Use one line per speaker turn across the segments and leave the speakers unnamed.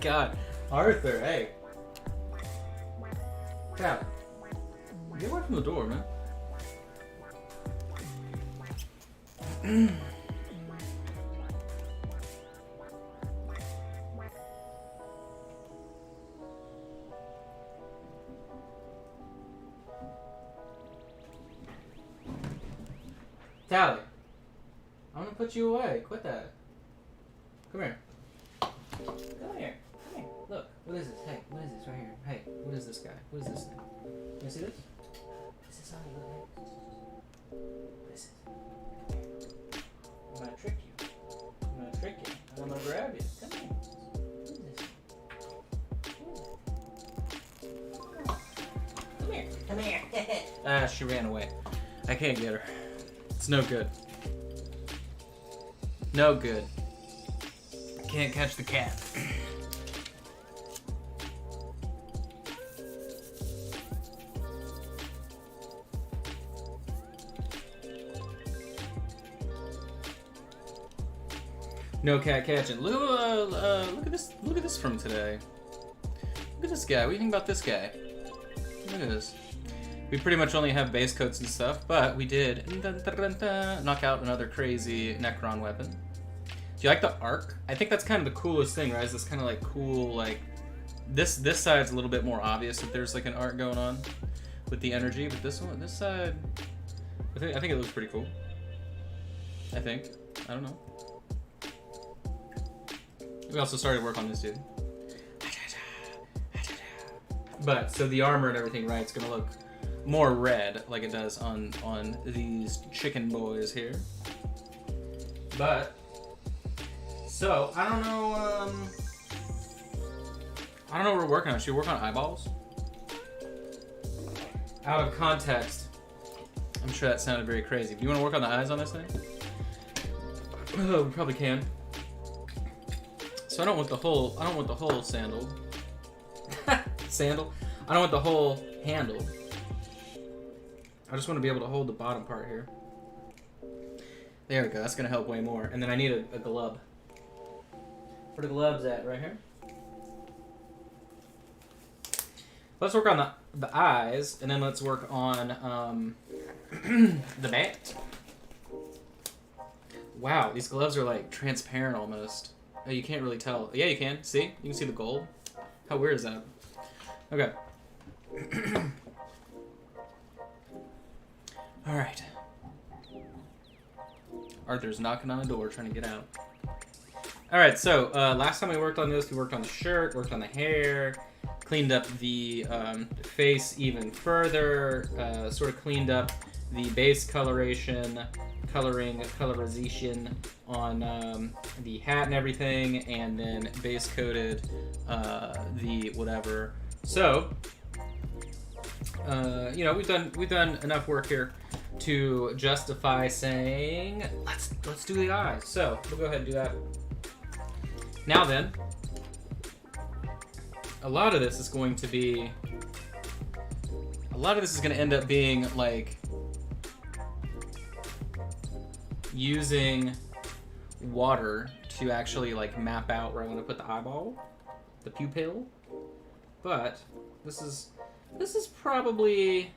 god. Arthur, hey. Cat. Get away from the door, man. Tally, I'm gonna put you away. Quit that. Come here. Come here. Come here. Look. What is this? Hey, what is this right here? Hey, what is this guy? What is this thing? You see this? This is how you look. What is it? I'm gonna trick you. I'm gonna trick you. I'm gonna grab you. Come here. What is this? Come here. Come here. She ran away. I can't get her. It's no good. No good. Can't catch the cat. No cat catching. Look at this. Look at this from today. Look at this guy. What do you think about this guy? Look at this. We pretty much only have base coats and stuff, but we did knock out another crazy Necron weapon. Do you like the arc? I think that's kind of the coolest thing, right? Is this kind of like cool, like this side's a little bit more obvious that there's like an arc going on with the energy, but this side, I think it looks pretty cool. I think. I don't know. We also started work on this dude. But so the armor and everything, right? It's gonna look more red like it does on these chicken boys here. But so I don't know what we're working on. Should we work on eyeballs? Out of context, I'm sure that sounded very crazy. Do you want to work on the eyes on this thing? Oh, we probably can. So I don't want the whole sandal. Sandal? I don't want the whole handle. I just want to be able to hold the bottom part here. There we go. That's going to help way more. And then I need a glove. Where are the gloves at? Right here? Let's work on the eyes, and then let's work on the bat. Wow, these gloves are like transparent almost. Oh, you can't really tell. Yeah, you can. See? You can see the gold. How weird is that? Okay. Alright. Arthur's knocking on the door trying to get out. Alright, so last time we worked on this, we worked on the shirt, worked on the hair, cleaned up the face even further, sort of cleaned up the base colorization on the hat and everything, and then base coated the whatever. So, you know, we've done enough work here to justify saying let's do the eyes. So we'll go ahead and do that. Now then, a lot of this is going to end up being like using water to actually like map out where I want to put the eyeball, the pupil. But this is probably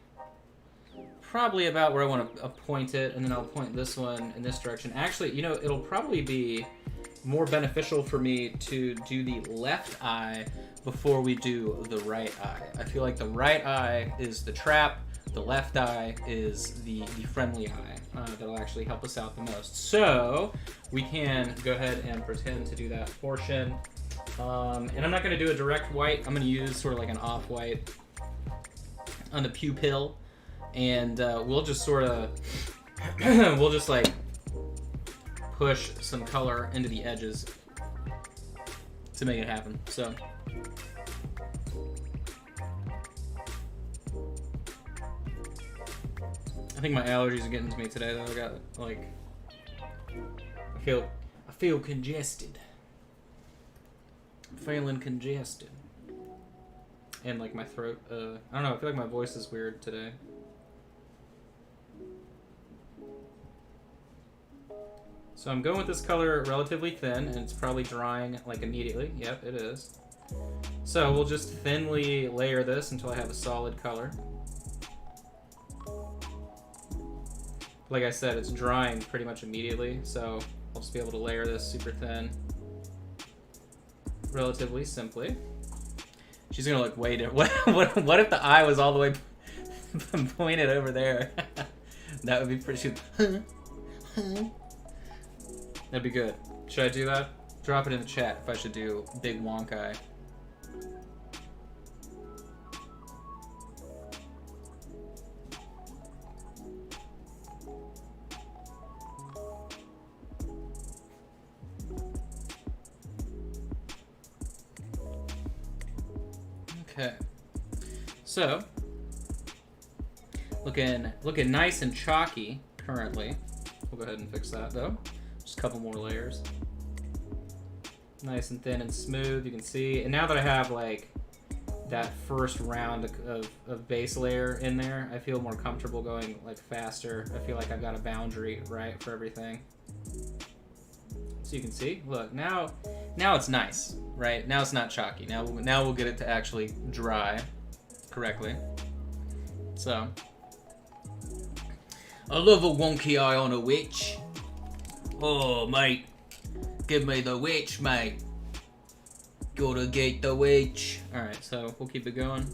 about where I want to point it, and then I'll point this one in this direction. Actually, you know, it'll probably be more beneficial for me to do the left eye before we do the right eye. I feel like the right eye is the trap, the left eye is the friendly eye that'll actually help us out the most. So we can go ahead and pretend to do that portion. And I'm not going to do a direct white. I'm going to use sort of like an off-white on the pupil. And we'll just sort of, we'll just like push some color into the edges to make it happen. So I think my allergies are getting to me today though. I got like, I feel congested. Feeling congested. And like my throat, I don't know, I feel like my voice is weird today. So I'm going with this color relatively thin, and it's probably drying like immediately. Yep, it is. So we'll just thinly layer this until I have a solid color. Like I said, it's drying pretty much immediately, so I'll just be able to layer this super thin relatively simply. She's gonna look way different. What if the eye was all the way pointed over there? That would be pretty. That'd be good. Should I do that? Drop it in the chat if I should do big wonk eye. Okay, so looking nice and chalky currently. We'll go ahead and fix that though. Just a couple more layers. Nice and thin and smooth, you can see. And now that I have like that first round of base layer in there, I feel more comfortable going like faster. I feel like I've got a boundary right for everything. So you can see, look, now it's nice, right? Now it's not chalky. Now we'll get it to actually dry correctly. So, I love a wonky eye on a witch. Oh, mate, give me the witch, mate. Gotta get the witch. All right, so we'll keep it going.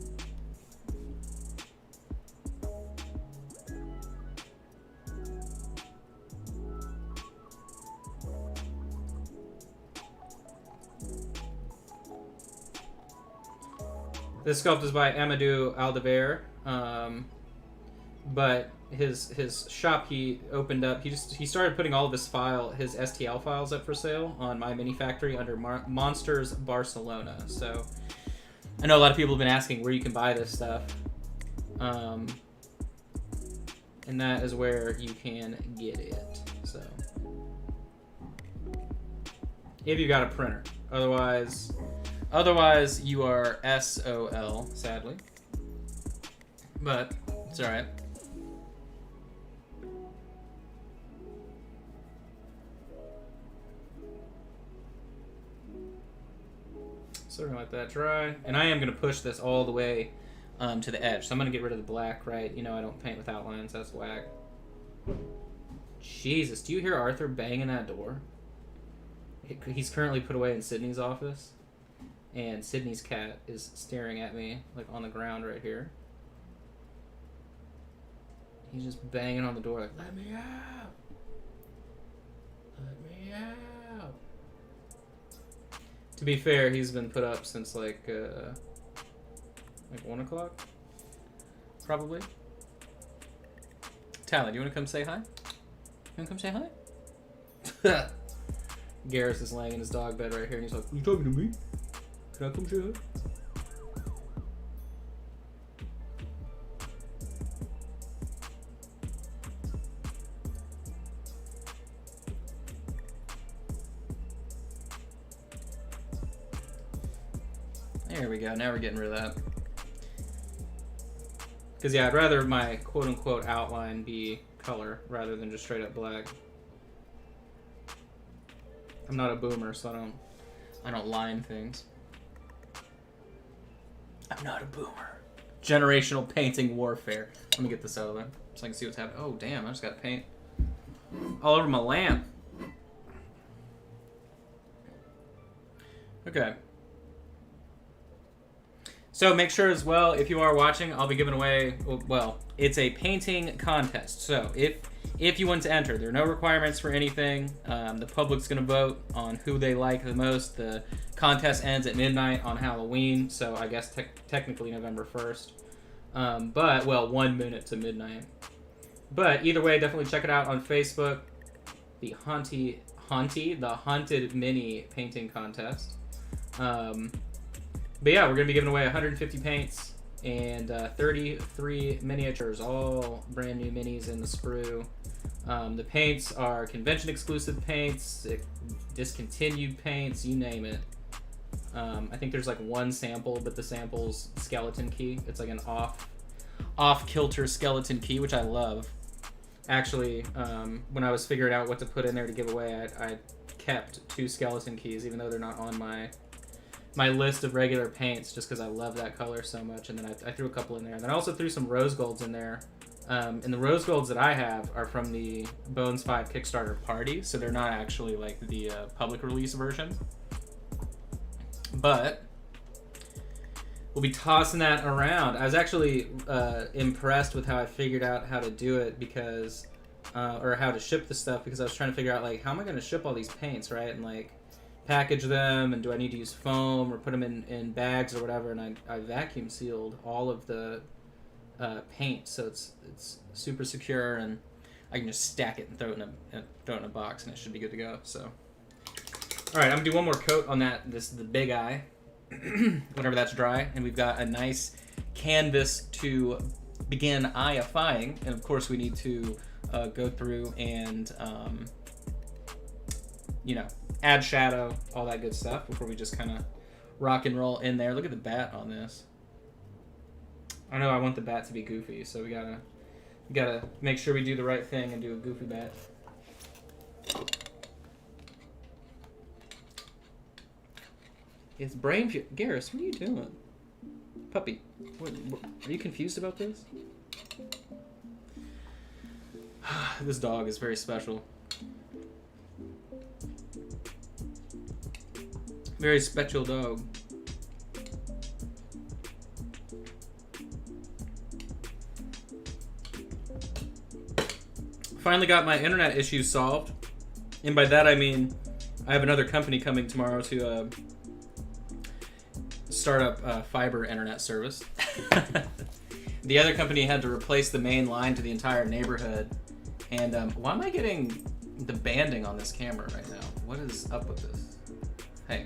This sculpt is by Amadou Aldever, but his shop he opened up. He started putting all of his STL files up for sale on My Mini Factory under Monsters Barcelona. So I know a lot of people have been asking where you can buy this stuff, and that is where you can get it. So if you got a printer, otherwise you are SOL, sadly. But it's alright. So we're gonna let that dry. And I am gonna push this all the way to the edge. So I'm gonna get rid of the black, right? You know I don't paint with outlines, that's whack. Jesus, do you hear Arthur banging that door? He's currently put away in Sydney's office. And Sydney's cat is staring at me, like on the ground right here. He's just banging on the door like, let me out! Let me out! To be fair, he's been put up since like 1 o'clock? Probably. Tally, do you want to come say hi? You want to come say hi? Garrus is laying in his dog bed right here and he's like, are you talking to me? Can I come say hi? There we go, now we're getting rid of that. Because yeah, I'd rather my quote-unquote outline be color rather than just straight up black. I'm not a boomer, so I don't line things. I'm not a boomer. Generational painting warfare. Let me get this out of there so I can see what's happening. Oh damn, I just got paint all over my lamp. Okay. So make sure as well, if you are watching, I'll be giving away, well, it's a painting contest. So if you want to enter, there are no requirements for anything. The public's going to vote on who they like the most. The contest ends at midnight on Halloween, so I guess technically November 1st. But, well, 1 minute to midnight. But either way, definitely check it out on Facebook. The Haunted Mini Painting Contest. But yeah, we're going to be giving away 150 paints and 33 miniatures, all brand new minis in the sprue. The paints are convention exclusive paints, discontinued paints, you name it. I think there's like one sample, but the sample's skeleton key. It's like an off-kilter skeleton key, which I love. Actually, when I was figuring out what to put in there to give away, I kept 2 skeleton keys, even though they're not on my my list of regular paints just because I love that color so much. And then I threw a couple in there. And then I also threw some rose golds in there. And the rose golds that I have are from the Bones 5 Kickstarter party, so they're not actually like the public release version. But we'll be tossing that around. I was actually impressed with how I figured out how to do it because, or how to ship the stuff, because I was trying to figure out like how am I going to ship all these paints, right? And like package them, and do I need to use foam or put them in bags or whatever? And I vacuum sealed all of the paint, so it's super secure, and I can just stack it and throw it in a box, and it should be good to go. So, all right, I'm gonna do one more coat on that. This is the big eye, whenever that's dry, and we've got a nice canvas to begin eye-ifying, and of course we need to go through and add shadow, all that good stuff before we just kind of rock and roll in there. Look at the bat on this. I know I want the bat to be goofy, so we gotta make sure we do the right thing and do a goofy bat. It's brain fuel. Garrus, what are you doing? Puppy, what, are you confused about this? This dog is very special. Very special dog. Finally got my internet issues solved, and by that I mean I have another company coming tomorrow to start up fiber internet service. The other company had to replace the main line to the entire neighborhood, and why am I getting the banding on this camera right now? What is up with this? Hey,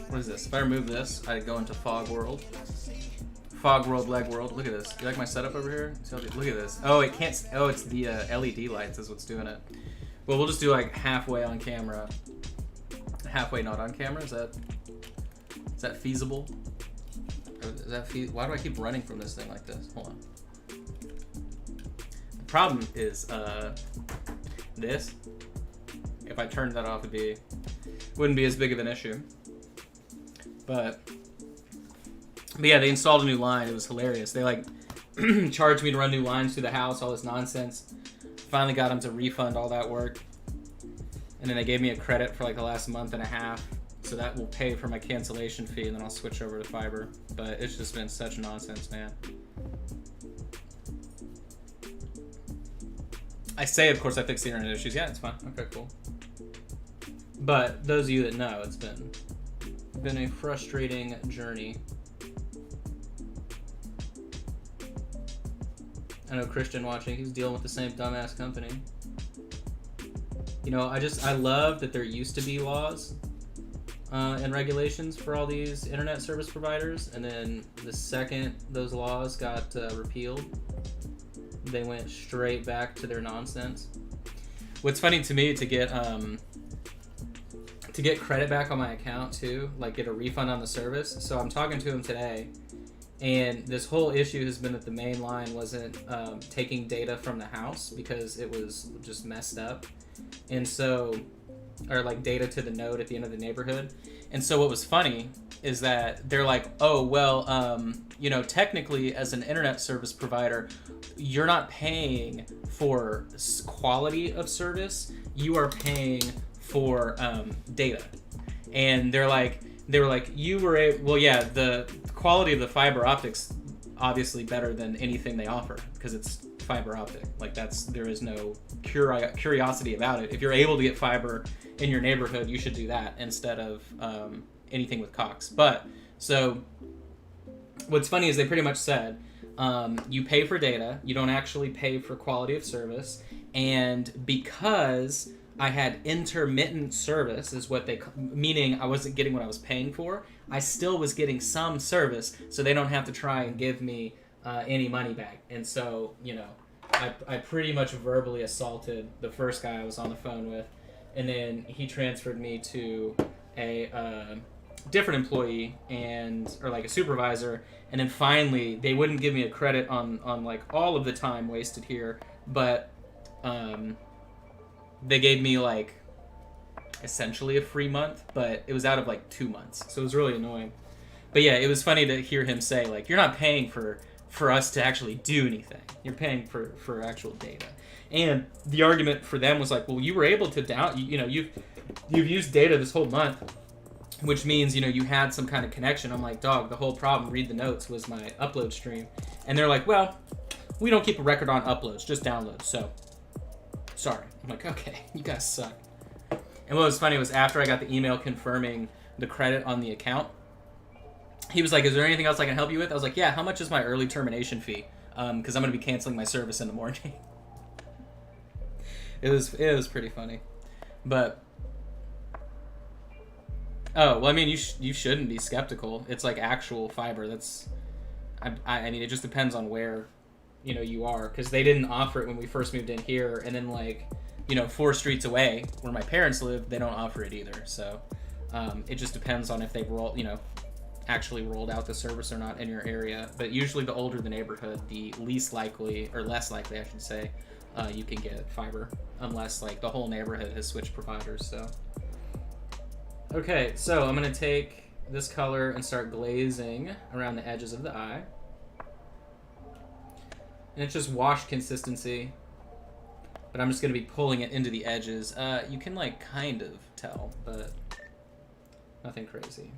what is this? If I remove this, I go into fog world. Fog world, leg world. Look at this. You like my setup over here? Look at this. Oh, it can't. Oh, it's the LED lights is what's doing it. Well, we'll just do like halfway on camera, halfway not on camera. Is that feasible? Is that why do I keep running from this thing like this? Hold on. The problem is this. If I turned that off, wouldn't be as big of an issue. But yeah, they installed a new line. It was hilarious. They like charged me to run new lines through the house, all this nonsense. Finally got them to refund all that work. And then they gave me a credit for like the last month and a half. So that will pay for my cancellation fee, and then I'll switch over to fiber. But it's just been such nonsense, man. I say, of course, I fixed the internet issues. Yeah, it's fine. Okay, cool. But those of you that know, it's been a frustrating journey. I know Christian watching, he's dealing with the same dumbass company. You know, I love that there used to be laws and regulations for all these internet service providers, and then the second those laws got repealed, they went straight back to their nonsense. What's funny to me, to get credit back on my account too, like get a refund on the service. So I'm talking to him today, and this whole issue has been that the main line wasn't taking data from the house because it was just messed up, and so, or like data to the node at the end of the neighborhood. And so what was funny is that they're like, oh, well, you know, technically as an internet service provider, you're not paying for quality of service, you are paying for data. And they were like, well, yeah, the quality of the fiber optics obviously better than anything they offer because it's fiber optic. Like there is no curiosity about it. If you're able to get fiber in your neighborhood, you should do that instead of anything with Cox. But so what's funny is they pretty much said you pay for data, you don't actually pay for quality of service, and because I had intermittent service, is what meaning I wasn't getting what I was paying for, I still was getting some service, so they don't have to try and give me any money back. And so, you know, I pretty much verbally assaulted the first guy I was on the phone with, and then he transferred me to a different employee or like a supervisor, and then finally they wouldn't give me a credit on like all of the time wasted here, but they gave me like essentially a free month, but it was out of like 2 months, so it was really annoying. But yeah, it was funny to hear him say, like, you're not paying for us to actually do anything. You're paying for actual data. And the argument for them was like, well, you were able to you've used data this whole month, which means, you had some kind of connection. I'm like, dog, the whole problem, read the notes, was my upload stream. And they're like, well, we don't keep a record on uploads, just downloads, so sorry. I'm like, okay, you guys suck. And what was funny was after I got the email confirming the credit on the account, he was like, is there anything else I can help you with? I was like, yeah, how much is my early termination fee? Because I'm going to be canceling my service in the morning. It was pretty funny. But, oh, well, I mean, you shouldn't be skeptical. It's like actual fiber. That's, I mean, it just depends on where, you are. Because they didn't offer it when we first moved in here. And then, like, 4 streets away, where my parents live, they don't offer it either. So, it just depends on if they actually rolled out the service or not in your area. But usually the older the neighborhood, the least likely, or less likely I should say, you can get fiber, unless like the whole neighborhood has switched providers. So okay, so I'm gonna take this color and start glazing around the edges of the eye, and it's just wash consistency, but I'm just gonna be pulling it into the edges. You can like kind of tell, but nothing crazy.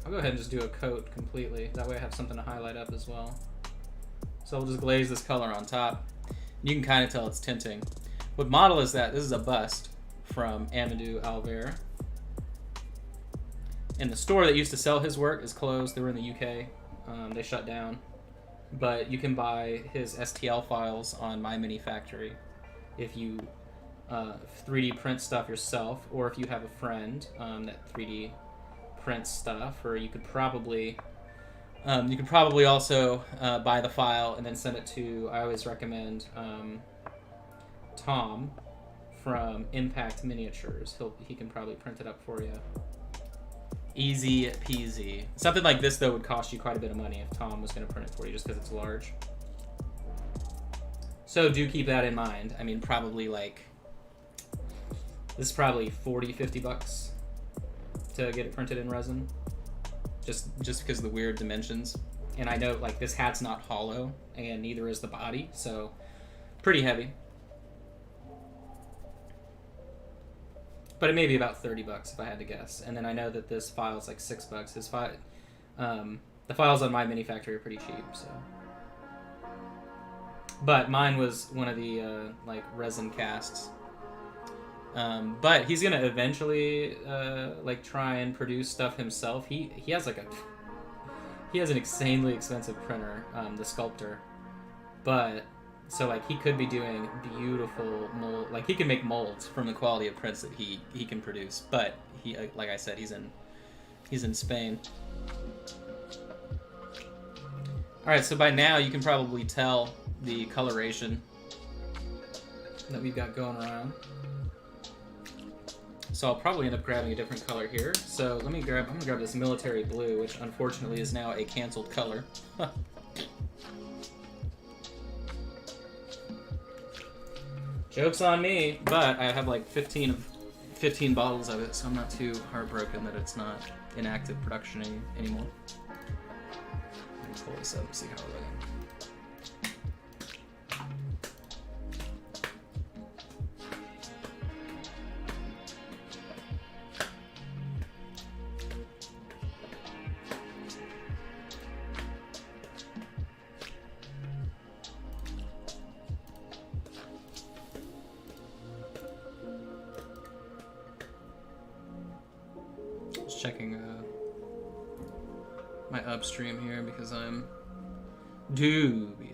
I'll go ahead and just do a coat completely. That way I have something to highlight up as well. So I'll just glaze this color on top. You can kind of tell it's tinting. What model is that? This is a bust from Amadou Alver. And the store that used to sell his work is closed. They were in the UK. They shut down. But you can buy his STL files on My Mini Factory if you 3D print stuff yourself, or if you have a friend that 3D print stuff, or you could probably also buy the file and then send it to, I always recommend Tom from Impact Miniatures. He can probably print it up for you. Easy peasy. Something like this though would cost you quite a bit of money if Tom was going to print it for you, just because it's large. So do keep that in mind. I mean, probably like, this is probably 40-50 bucks to get it printed in resin, just because of the weird dimensions. And I know like this hat's not hollow, and neither is the body, so pretty heavy. But it may be about 30 bucks if I had to guess. And then I know that this file is like 6 bucks. His file, the files on My Mini Factory are pretty cheap, so. But mine was one of the like resin casts. But he's gonna eventually like try and produce stuff himself. He has like he has an insanely expensive printer, the Sculptor. But so like he could be doing beautiful mold, like he can make molds from the quality of prints that he can produce. But he, like I said, he's in Spain. All right, so by now you can probably tell the coloration that we've got going around. So I'll probably end up grabbing a different color here. So I'm gonna grab this military blue, which unfortunately is now a canceled color. Joke's on me, but I have like 15 bottles of it, so I'm not too heartbroken that it's not in active production anymore. Let me pull this up and see how we're looking. Checking my upstream here because I'm dubious.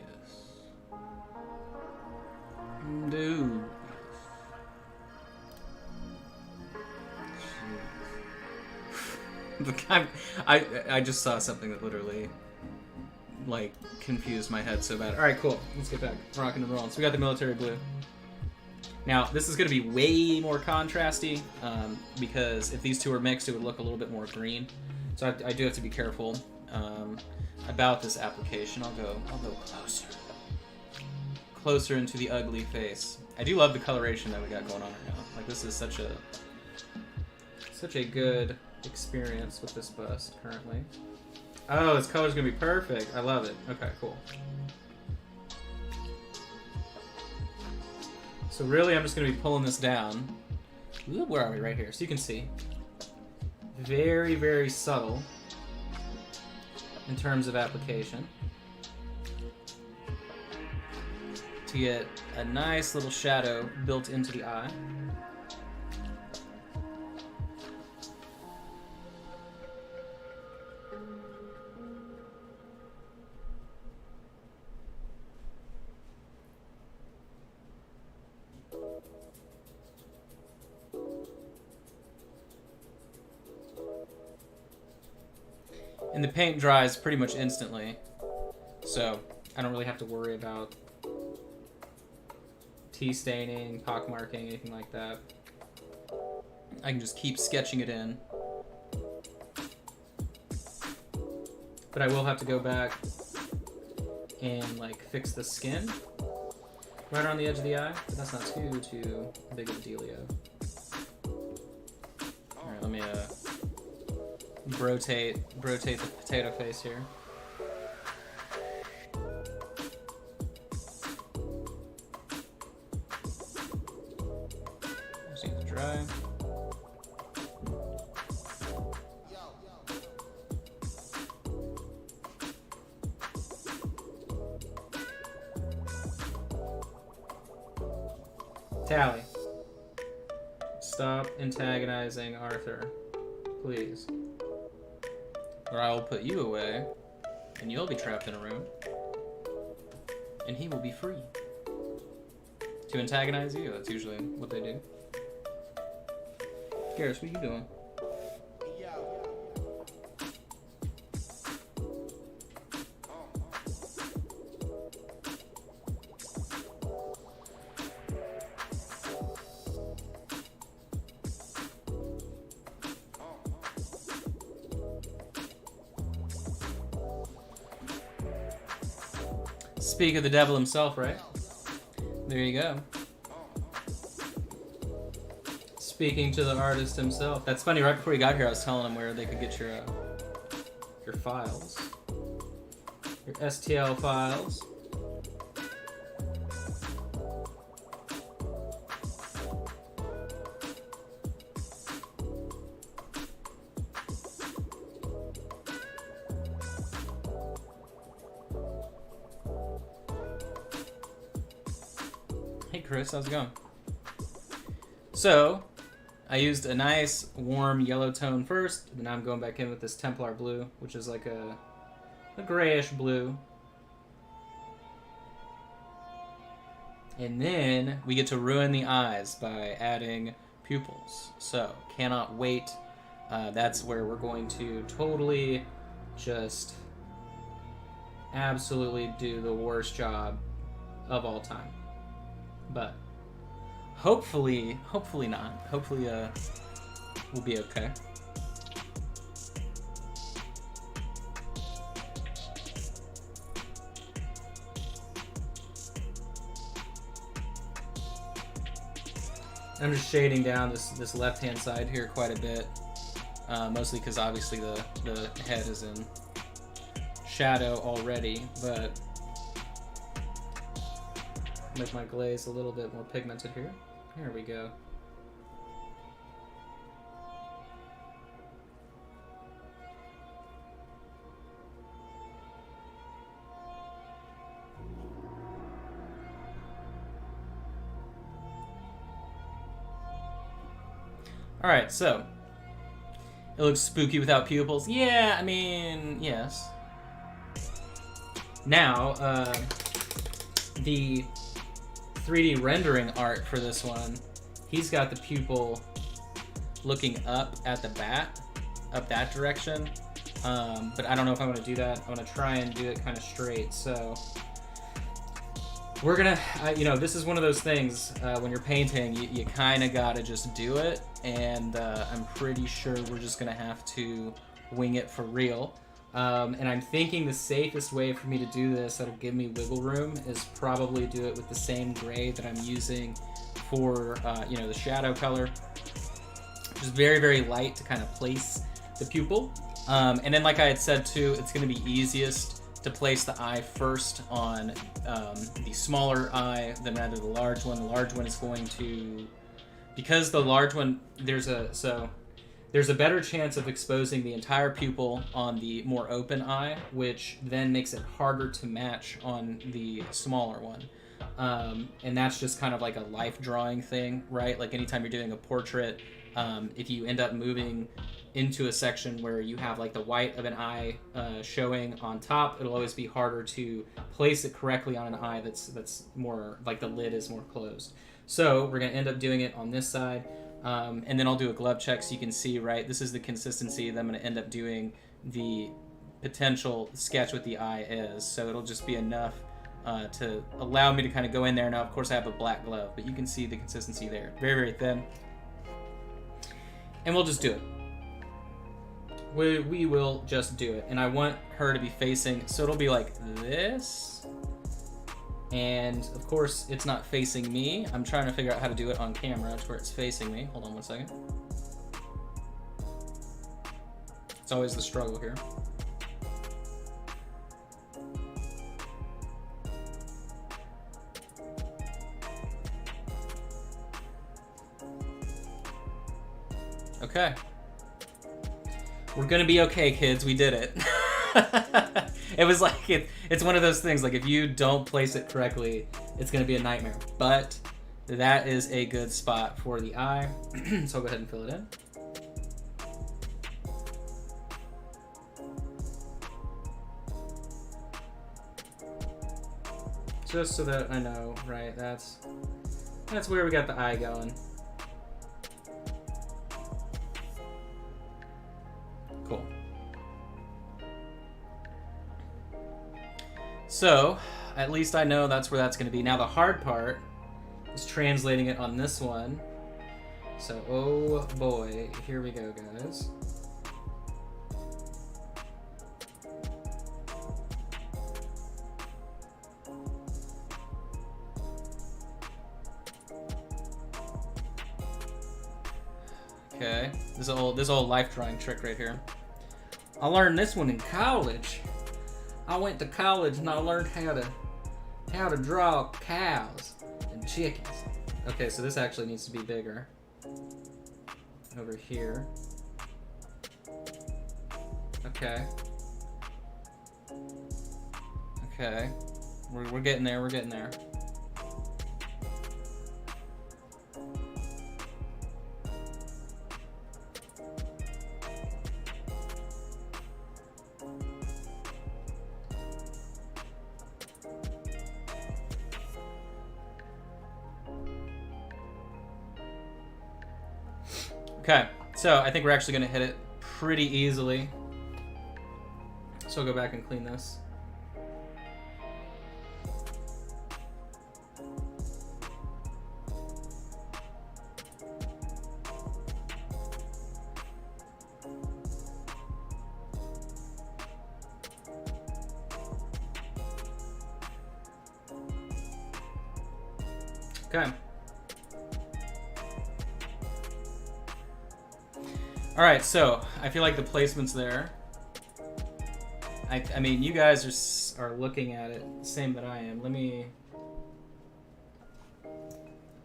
I just saw something that literally like confused my head so bad. All right, cool. Let's get back rocking and rolling. So we got the military blue. Now, this is going to be way more contrasty, because if these two are mixed, it would look a little bit more green. So I do have to be careful about this application. I'll go closer. closer into the ugly face. I do love the coloration that we got going on right now. Like, this is such a good experience with this bust currently. Oh, its color's gonna be perfect. I love it. Okay, cool. So really, I'm just gonna be pulling this down. Ooh, where are we? Right here. So you can see. Very, very subtle in terms of application. To get a nice little shadow built into the eye. And the paint dries pretty much instantly, so I don't really have to worry about tea staining, pockmarking, anything like that. I can just keep sketching it in. But I will have to go back and like fix the skin right around the edge of the eye, but that's not too big of a dealio. Alright, let me rotate the potato face here. Just need to dry. Tally. Stop antagonizing Arthur, please. Or I will put you away, and you'll be trapped in a room, and he will be free. To antagonize you, that's usually what they do. Garrus, what are you doing? Speak of the devil himself, right? There you go. Speaking to the artist himself. That's funny, right before you got here, I was telling him where they could get your files. Your STL files. Hey Chris, how's it going? So, I used a nice warm yellow tone first, and now I'm going back in with this Templar blue, which is like a grayish blue. And then we get to ruin the eyes by adding pupils. So, cannot wait. That's where we're going to totally just absolutely do the worst job of all time. But hopefully not. Hopefully we'll be okay. I'm just shading down this left-hand side here quite a bit, mostly because obviously the head is in shadow already, but make my glaze a little bit more pigmented here. Here we go. Alright, so it looks spooky without pupils. Yeah, I mean, yes. Now, the 3D rendering art for this one, he's got the pupil looking up at the bat, up that direction. But I don't know if I'm going to do that. I'm going to try and do it kind of straight. So we're going to, this is one of those things when you're painting, you kind of got to just do it. And I'm pretty sure we're just going to have to wing it for real. And I'm thinking the safest way for me to do this that'll give me wiggle room is probably do it with the same gray that I'm using for, the shadow color. Just very, very light to kind of place the pupil. And then, like I had said too, it's going to be easiest to place the eye first on the smaller eye than rather the large one. The large one is going to, because the large one, there's a better chance of exposing the entire pupil on the more open eye, which then makes it harder to match on the smaller one. And that's just kind of like a life drawing thing, right? Like anytime you're doing a portrait, if you end up moving into a section where you have like the white of an eye showing on top, it'll always be harder to place it correctly on an eye that's more like the lid is more closed. So we're going to end up doing it on this side, and then I'll do a glove check so you can see, right, this is the consistency that I'm going to end up doing the potential sketch with the eye is. So it'll just be enough to allow me to kind of go in there. Now, of course, I have a black glove, but you can see the consistency there. Very, very thin. And we'll just do it. We will just do it. And I want her to be facing, so it'll be like this. And of course, it's not facing me. I'm trying to figure out how to do it on camera to where it's facing me. Hold on one second. It's always the struggle here. Okay. We're gonna be okay, kids. We did it. It was like, it's one of those things, like if you don't place it correctly, it's gonna be a nightmare. But that is a good spot for the eye. So I'll go ahead and fill it in. Just so that I know, right, that's where we got the eye going. Cool. So, at least I know that's where that's going to be. Now the hard part is translating it on this one. So, oh boy, here we go, guys. Okay, this old life drawing trick right here. I learned this one in college. I went to college and I learned how to draw cows and chickens. Okay, so this actually needs to be bigger. Over here. Okay. Okay. We're getting there, we're getting there. Okay, so I think we're actually going to hit it pretty easily. So I'll go back and clean this. Okay. All right, so I feel like the placement's there. I mean, you guys are looking at it same that I am. I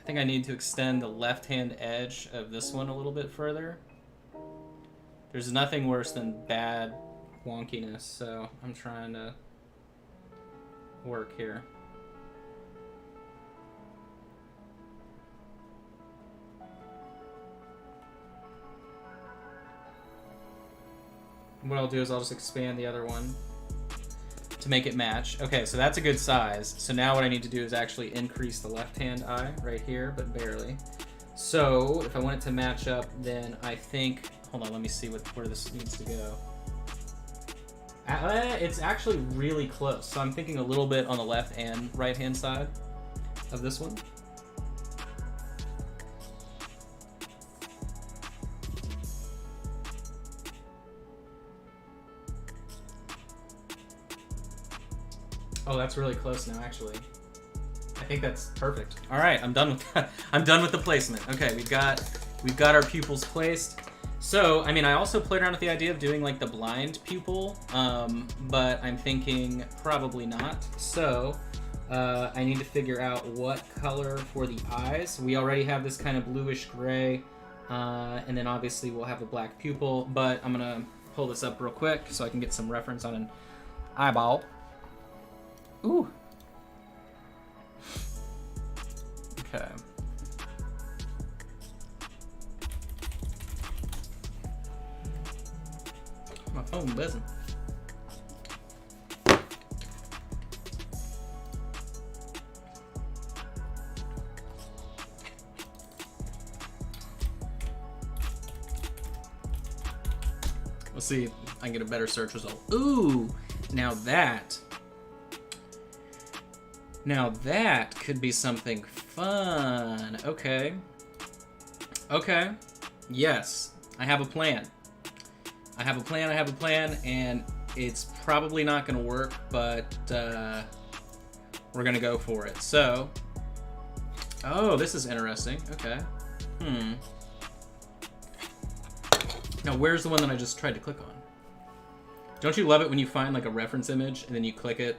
think I need to extend the left-hand edge of this one a little bit further. There's nothing worse than bad wonkiness, so I'm trying to work here. What I'll do is I'll just expand the other one to make it match. Okay, so that's a good size. So now what I need to do is actually increase the left-hand eye right here, but barely. So if I want it to match up, then I think, hold on, let me see where this needs to go. It's actually really close. So I'm thinking a little bit on the left and right-hand side of this one. Oh, that's really close now, actually. I think that's perfect. All right, I'm done with that. I'm done with the placement. Okay, we've got our pupils placed. So, I mean, I also played around with the idea of doing like the blind pupil, but I'm thinking probably not. So, I need to figure out what color for the eyes. We already have this kind of bluish gray, and then obviously we'll have a black pupil, but I'm gonna pull this up real quick so I can get some reference on an eyeball. Ooh. Okay. My phone buzzing. Let's see if I can get a better search result. Ooh, now that could be something fun. Okay. Okay. Yes, I have a plan. I have a plan, and it's probably not going to work, but we're going to go for it. So, oh, this is interesting. Okay. Now, where's the one that I just tried to click on? Don't you love it when you find like a reference image and then you click it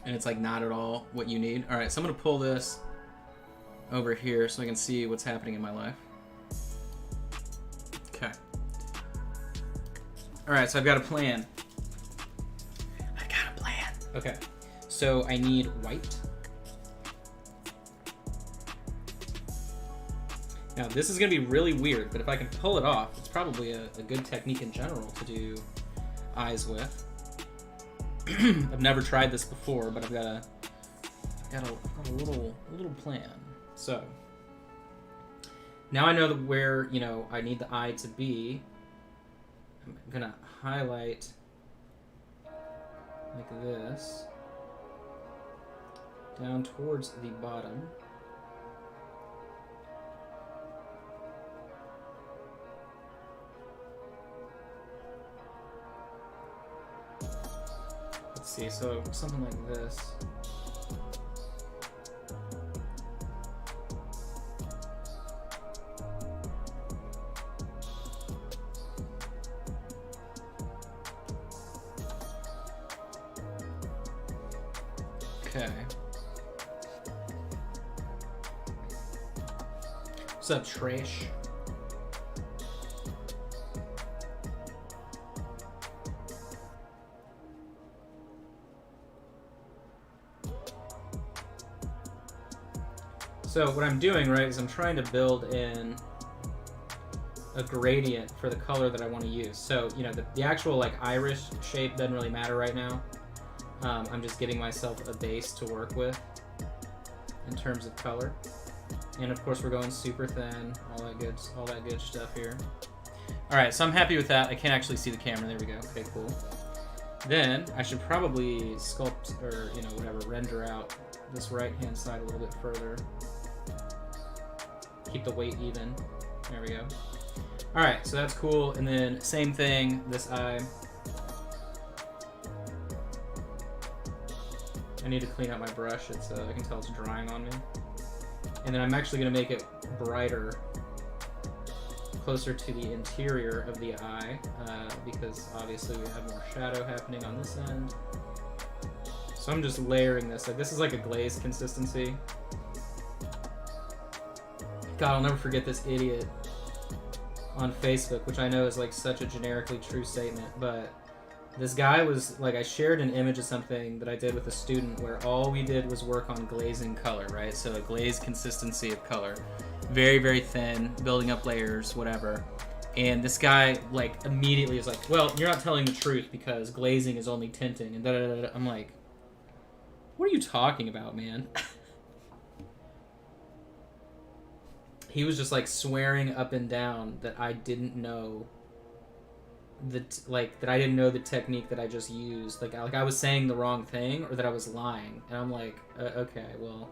and it's like not at all what you need? All right, so I'm going to pull this over here so I can see what's happening in my life. Okay. All right, so I've got a plan. Okay, so I need white. Now, this is going to be really weird, but if I can pull it off, it's probably a good technique in general to do eyes with. I've never tried this before, but I've got a little plan. So, now I know that where, you know, I need the eye to be. I'm going to highlight like this down towards the bottom. Let's see, so something like this. Okay. What's up, Trash? So what I'm doing, right, is I'm trying to build in a gradient for the color that I want to use. So, you know, the actual like iris shape doesn't really matter right now. I'm just getting myself a base to work with in terms of color. And of course we're going super thin, all that good stuff here. All right, so I'm happy with that. I can't actually see the camera. There we go. Okay, cool. Then I should probably sculpt or, you know, whatever, render out this right-hand side a little bit further. Keep the weight even. There we go. All right, so that's cool. And then same thing, this eye. I need to clean out my brush. It's I can tell it's drying on me. And then I'm actually going to make it brighter, closer to the interior of the eye, because obviously we have more shadow happening on this end. So I'm just layering this. Like, this is like a glaze consistency. God, I'll never forget this idiot on Facebook, which I know is like such a generically true statement, but this guy was like, I shared an image of something that I did with a student where all we did was work on glazing color, right? So a glaze consistency of color. Very, very thin, building up layers, whatever. And this guy like immediately is like, well, you're not telling the truth because glazing is only tinting and da-da-da-da. I'm like, what are you talking about, man? He was just like swearing up and down that I didn't know that I didn't know the technique that I just used. Like I was saying the wrong thing or that I was lying. And I'm like, okay, well,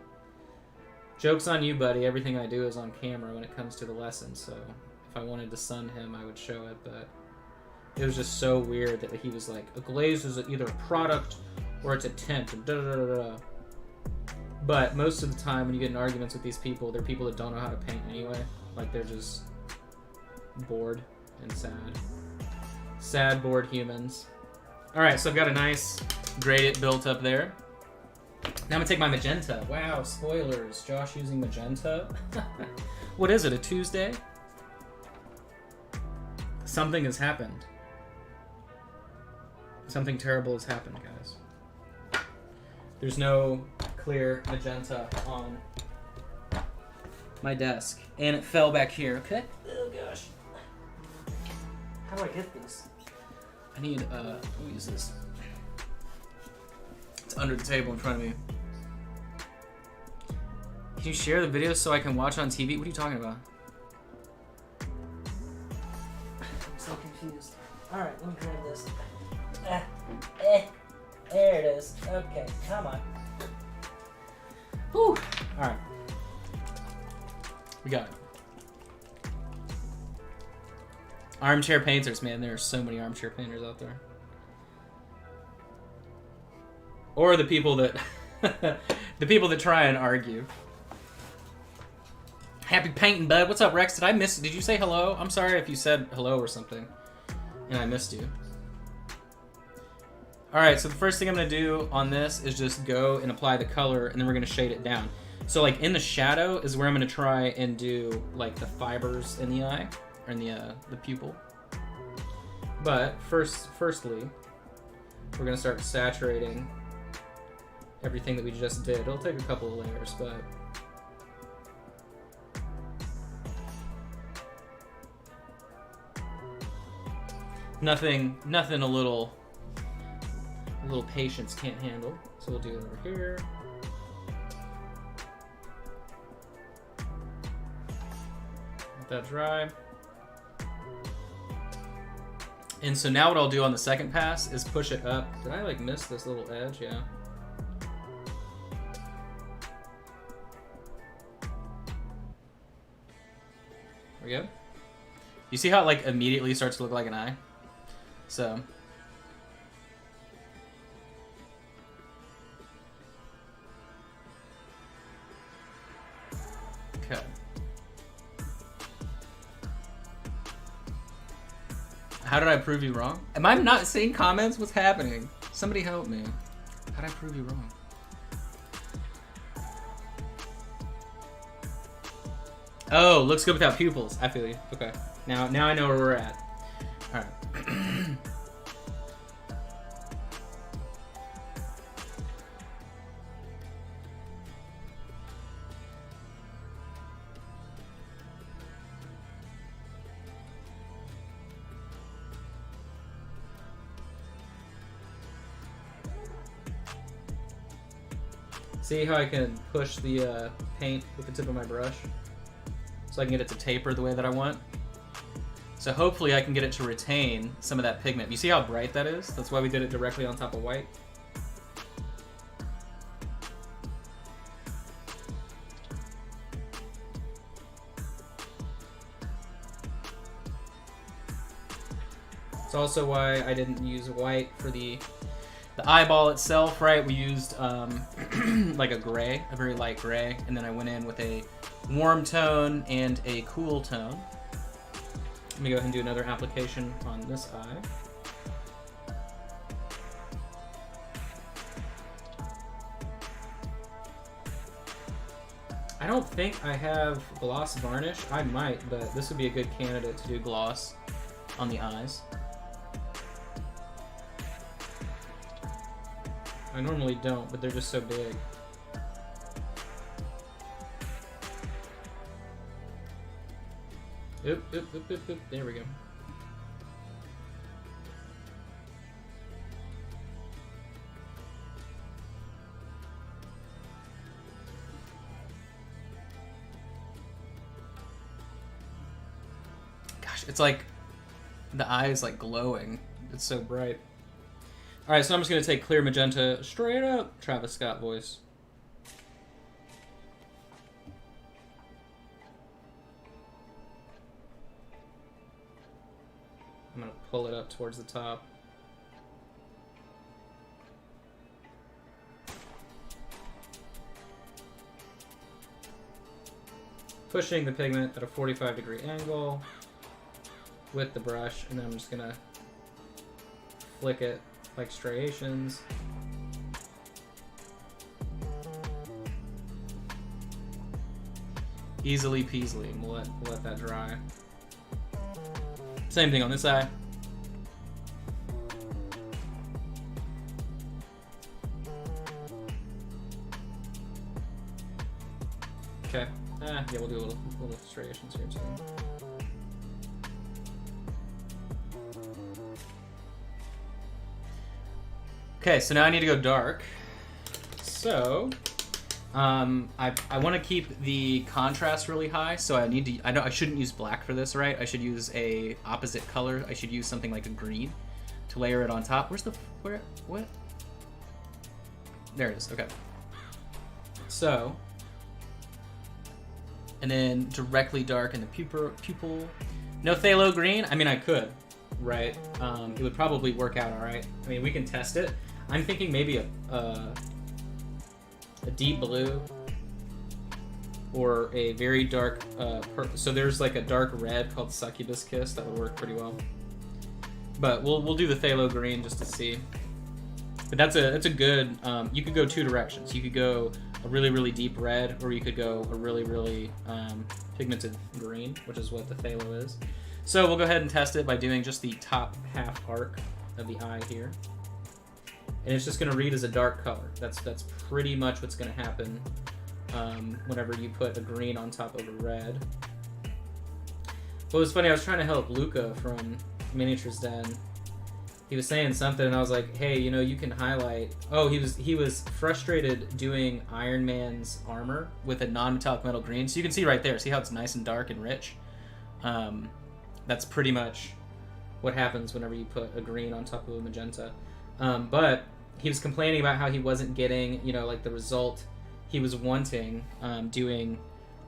joke's on you, buddy. Everything I do is on camera when it comes to the lesson. So if I wanted to sun him, I would show it. But it was just so weird that he was like, a glaze is either a product or it's a tint, or da-da-da-da-da. But most of the time when you get in arguments with these people, they're people that don't know how to paint anyway. Like, they're just bored and sad. Sad, bored humans. Alright, so I've got a nice gradient built up there. Now I'm gonna take my magenta. Wow, spoilers. Josh using magenta. What is it, a Tuesday? Something has happened. Something terrible has happened, guys. There's no clear magenta on my desk. And it fell back here, okay? Oh gosh. How do I get this? I need, let me use this. It's under the table in front of me. Can you share the video so I can watch on TV? What are you talking about? I'm so confused. Alright, let me grab this. There it is. Okay, come on. Whew. Alright. We got it. Armchair painters, man. There are so many armchair painters out there. Or the people that the people that try and argue. Happy painting, bud. What's up, Rex? Did you say hello? I'm sorry if you said hello or something and I missed you. Alright, so the first thing I'm going to do on this is just go and apply the color, and then we're going to shade it down. So, like, in the shadow is where I'm going to try and do, like, the fibers in the eye, or in the pupil. But, firstly, we're going to start saturating everything that we just did. It'll take a couple of layers, but... Nothing a little patience can't handle. So we'll do it over here. Let that dry. And so now what I'll do on the second pass is push it up. Did I like miss this little edge? Yeah. There we go. You see how it like immediately starts to look like an eye? So okay. How did I prove you wrong? Am I not seeing comments? What's happening? Somebody help me. How did I prove you wrong? Oh, looks good without pupils. I feel you. Okay. Now I know where we're at. All right. See how I can push the paint with the tip of my brush? So I can get it to taper the way that I want. So hopefully I can get it to retain some of that pigment. You see how bright that is? That's why we did it directly on top of white. It's also why I didn't use white for the eyeball itself, right? We used like a gray, a very light gray, and then I went in with a warm tone and a cool tone. Let me go ahead and do another application on this eye. I don't think I have gloss varnish. I might, but this would be a good candidate to do gloss on the eyes. I normally don't, but they're just so big. Oop, oop, oop, oop, oop. There we go. Gosh, it's like the eye is like glowing. It's so bright. All right, so I'm just gonna take clear magenta straight up. Travis Scott voice. I'm gonna pull it up towards the top. pushing the pigment at a 45-degree angle with the brush, and then I'm just gonna flick it like striations. Easily peasily, and we'll let that dry. Same thing on this eye. Okay. Yeah, we'll do little striations here too. Okay, so now I need to go dark. So, I want to keep the contrast really high. So I need to. I shouldn't use black for this, right? I should use a opposite color. I should use something like a green to layer it on top. What? There it is. Okay. So, and then directly darken the pupil. No phthalo green. I mean, I could, right? It would probably work out all right. I mean, we can test it. I'm thinking maybe a deep blue or a very dark purple. So there's like a dark red called Succubus Kiss that would work pretty well. But we'll do the phthalo green just to see. But that's a good. You could go two directions. You could go a really, really deep red, or you could go a really, really pigmented green, which is what the phthalo is. So we'll go ahead and test it by doing just the top half arc of the eye here. And it's just going to read as a dark color. That's pretty much what's going to happen whenever you put a green on top of a red. What was funny, I was trying to help Luca from Miniatures Den. He was saying something, and I was like, "Hey, you know, you can highlight." Oh, he was frustrated doing Iron Man's armor with a non-metallic metal green. So you can see right there. See how it's nice and dark and rich. That's pretty much what happens whenever you put a green on top of a magenta. But he was complaining about how he wasn't getting, you know, like the result he was wanting doing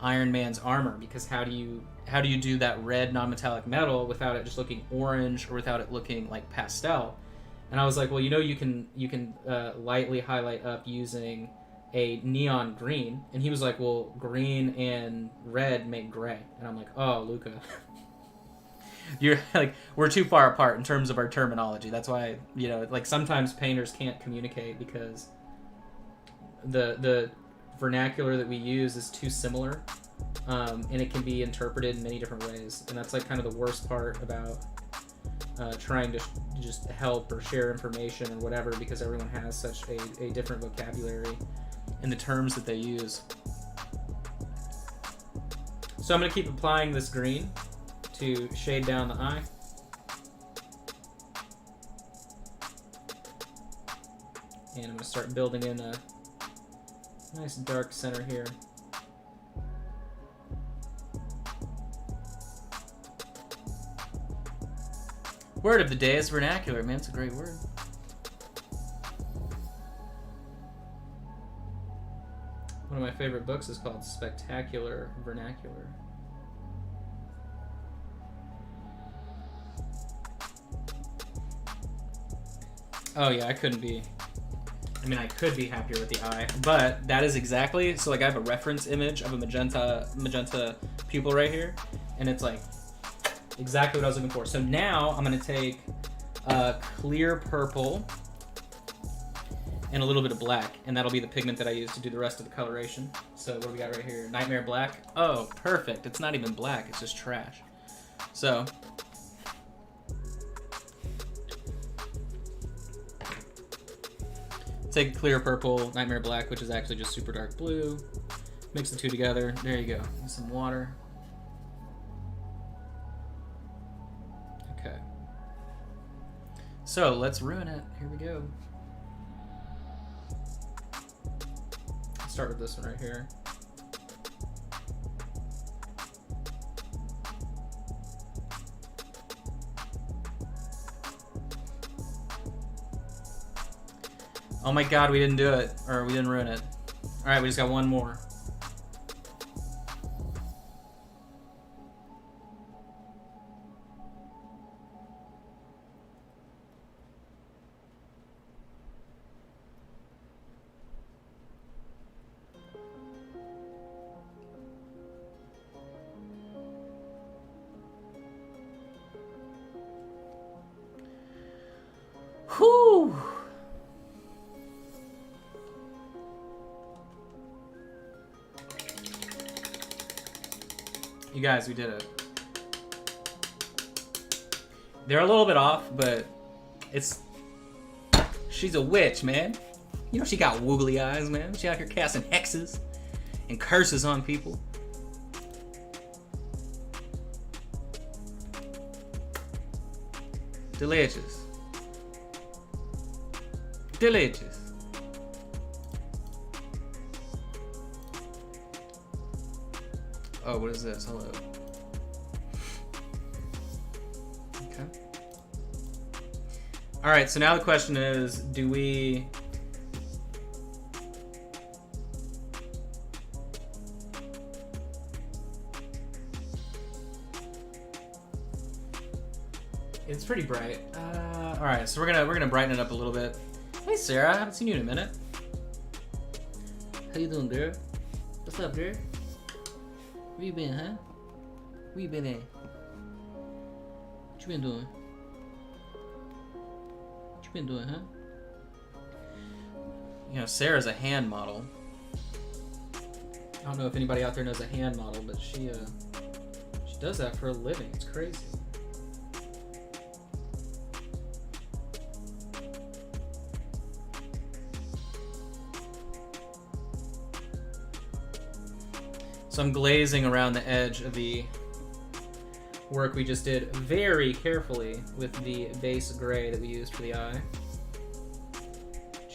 Iron Man's armor, because how do you do that red non-metallic metal without it just looking orange or without it looking like pastel? And I was like, well, you know, you can lightly highlight up using a neon green. And he was like, well, green and red make gray. And I'm like, oh, Luca. You're like, we're too far apart in terms of our terminology. That's why, you know, like sometimes painters can't communicate because the vernacular that we use is too similar, and it can be interpreted in many different ways. And that's like kind of the worst part about trying to just help or share information or whatever, because everyone has such a different vocabulary in the terms that they use. So I'm going to keep applying this green to shade down the eye. And I'm going to start building in a nice dark center here. Word of the day is vernacular, man. It's a great word. One of my favorite books is called Spectacular Vernacular. Oh yeah, I could be happier with the eye, but that is exactly, so like I have a reference image of a magenta pupil right here, and it's like exactly what I was looking for. So now I'm going to take a clear purple and a little bit of black, and that'll be the pigment that I use to do the rest of the coloration. So what do we got right here? Nightmare Black. Oh, perfect. It's not even black, it's just trash. So take clear purple, Nightmare Black, which is actually just super dark blue. Mix the two together. There you go. And some water. Okay. So let's ruin it. Here we go. Let's start with this one right here. Oh my god, we didn't do it. Or we didn't ruin it. Alright, we just got one more. Whew. You guys, we did it. They're a little bit off, but it's... She's a witch, man. You know she got woogly eyes, man. She out here casting hexes and curses on people. Delicious. Delicious. Oh, what is this? Hello. Okay. All right, so now the question is, do we... It's pretty bright. All right, so we're gonna brighten it up a little bit. Hey, Sarah, I haven't seen you in a minute. How you doing, girl? What's up, girl? Where you been, huh? Where you been at? What you been doing? What you been doing, huh? You know, Sarah's a hand model. I don't know if anybody out there knows a hand model, but she does that for a living. It's crazy. So I'm glazing around the edge of the work we just did very carefully with the base gray that we used for the eye.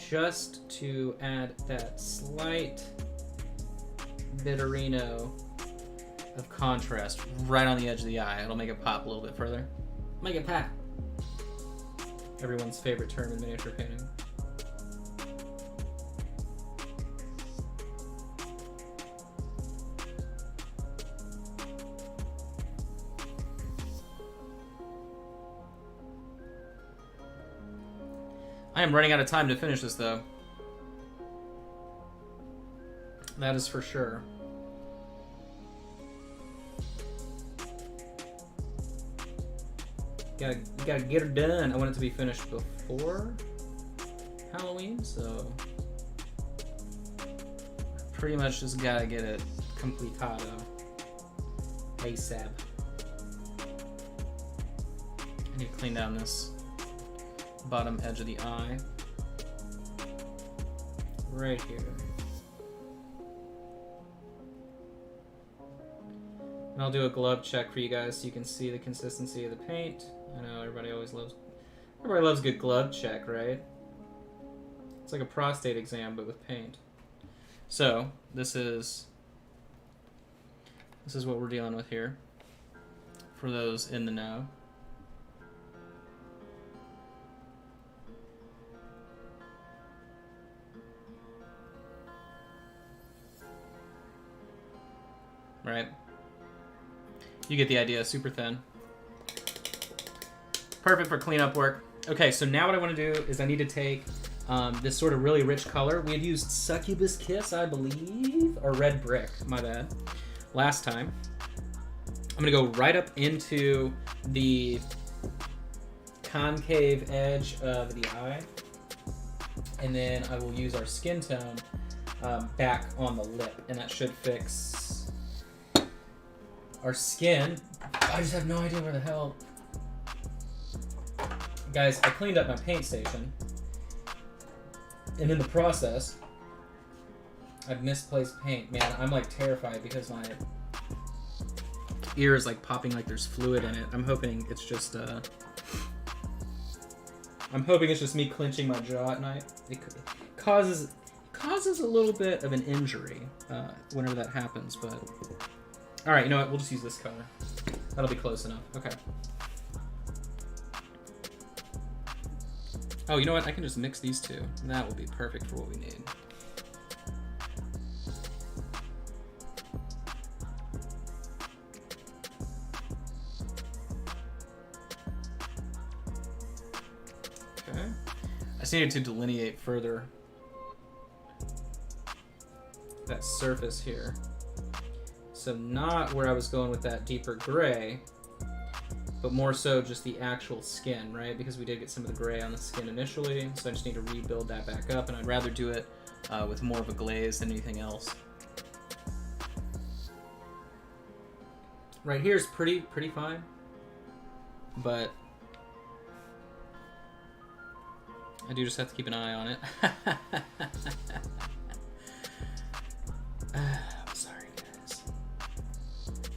Just to add that slight bitterino of contrast right on the edge of the eye. It'll make it pop a little bit further. Make it pop. Everyone's favorite term in miniature painting. I am running out of time to finish this, though. That is for sure. Gotta get her done. I want it to be finished before Halloween, so pretty much just gotta get it completado ASAP. I need to clean down this bottom edge of the eye right here, and I'll do a glove check for you guys so you can see the consistency of the paint. I know everybody loves a good glove check, right? It's like a prostate exam but with paint. So this is what we're dealing with here for those in the know. Right? You get the idea. Super thin. Perfect for cleanup work. Okay, so now what I want to do is I need to take this sort of really rich color. We had used Succubus Kiss, I believe, or Red Brick, my bad, last time. I'm going to go right up into the concave edge of the eye, and then I will use our skin tone back on the lip, and that should fix our skin. I just have no idea where the hell. Guys, I cleaned up my paint station, and in the process, I've misplaced paint. Man, I'm like terrified because my ear is like popping like there's fluid in it. I'm hoping it's just me clenching my jaw at night. It causes a little bit of an injury whenever that happens, but all right, you know what? We'll just use this color. That'll be close enough. Okay. Oh, you know what? I can just mix these two. That will be perfect for what we need. Okay. I just needed to delineate further that surface here. So not where I was going with that deeper gray, but but more so just the actual skin, right? Because we did get some of the gray on the skin initially, so I just need to rebuild that back up, and I'd rather do it with more of a glaze than anything else. Right here is pretty fine, but I do just have to keep an eye on it. I'm sorry, guys.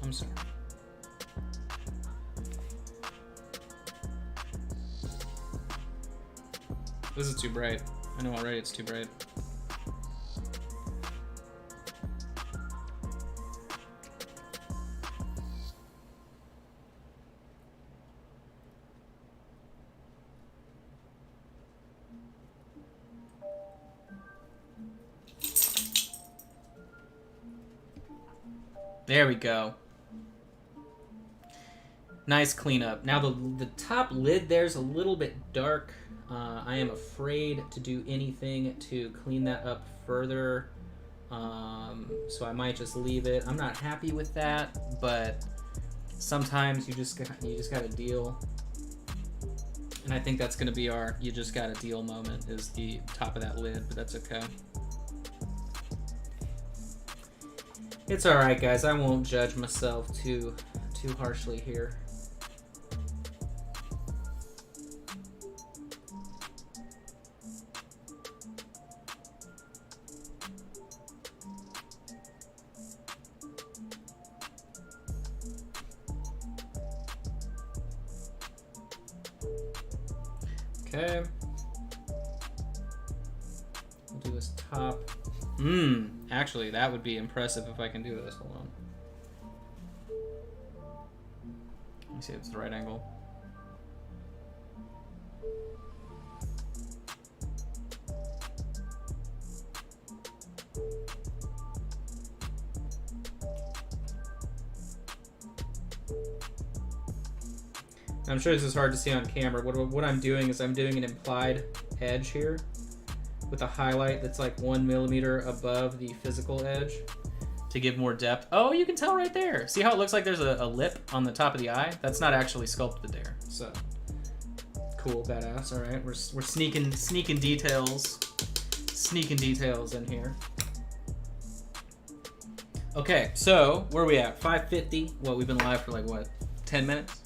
I'm sorry. This is too bright. I know already it's too bright. There we go. Nice cleanup. Now the top lid there's a little bit dark. I am afraid to do anything to clean that up further. So I might just leave it. I'm not happy with that, but sometimes you just gotta deal. And I think that's gonna be our you just gotta deal moment is the top of that lid, but that's okay. It's alright, guys. I won't judge myself too harshly here. Okay. We'll do this top. Actually, that would be impressive if I can do this. Hold on. Let me see if it's the right angle. I'm sure this is hard to see on camera. What I'm doing is I'm doing an implied edge here with a highlight that's like 1 millimeter above the physical edge to give more depth. Oh, you can tell right there. See how it looks like there's a lip on the top of the eye? That's not actually sculpted there. So cool, badass. All right, we're sneaking details in here. Okay, so where are we at? 5:50. Well, we've been live for like what? 10 minutes?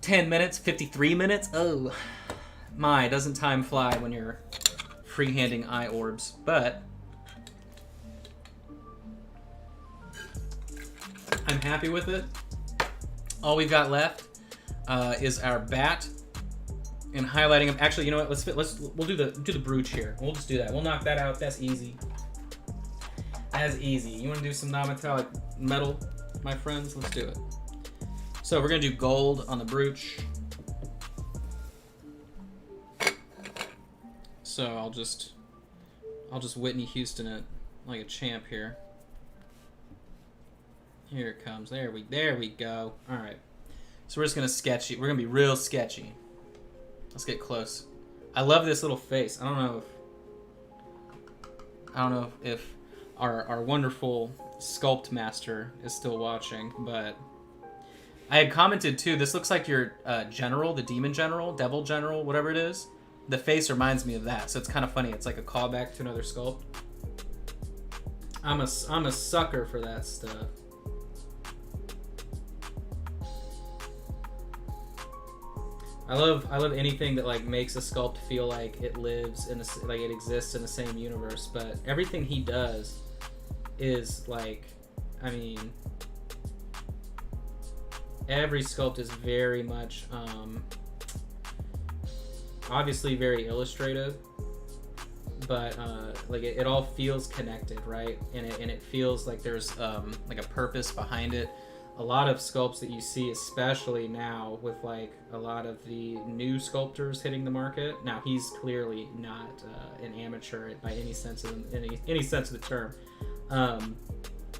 10 minutes, 53 minutes. Oh my, doesn't time fly when you're freehanding eye orbs, but I'm happy with it. All we've got left is our bat and highlighting them. Actually, you know what? We'll do the brooch here. We'll just do that. We'll knock that out. That's easy. That's easy. You want to do some non-metallic metal, my friends? Let's do it. So we're gonna do gold on the brooch. So I'll just Whitney Houston it like a champ here. Here it comes. There we go. All right. So we're just gonna sketchy. We're gonna be real sketchy. Let's get close. I love this little face. I don't know if our wonderful sculpt master is still watching, but I had commented too, this looks like your general, the demon general, devil general, whatever it is. The face reminds me of that, so it's kind of funny. It's like a callback to another sculpt. I'm a sucker for that stuff. I love anything that like makes a sculpt feel like it lives in like it exists in the same universe. But everything he does is like, I mean, every sculpt is very much obviously very illustrative, but like it all feels connected, right? And it feels like there's like a purpose behind it. A lot of sculpts that you see, especially now with like a lot of the new sculptors hitting the market. Now he's clearly not an amateur by any sense of the term,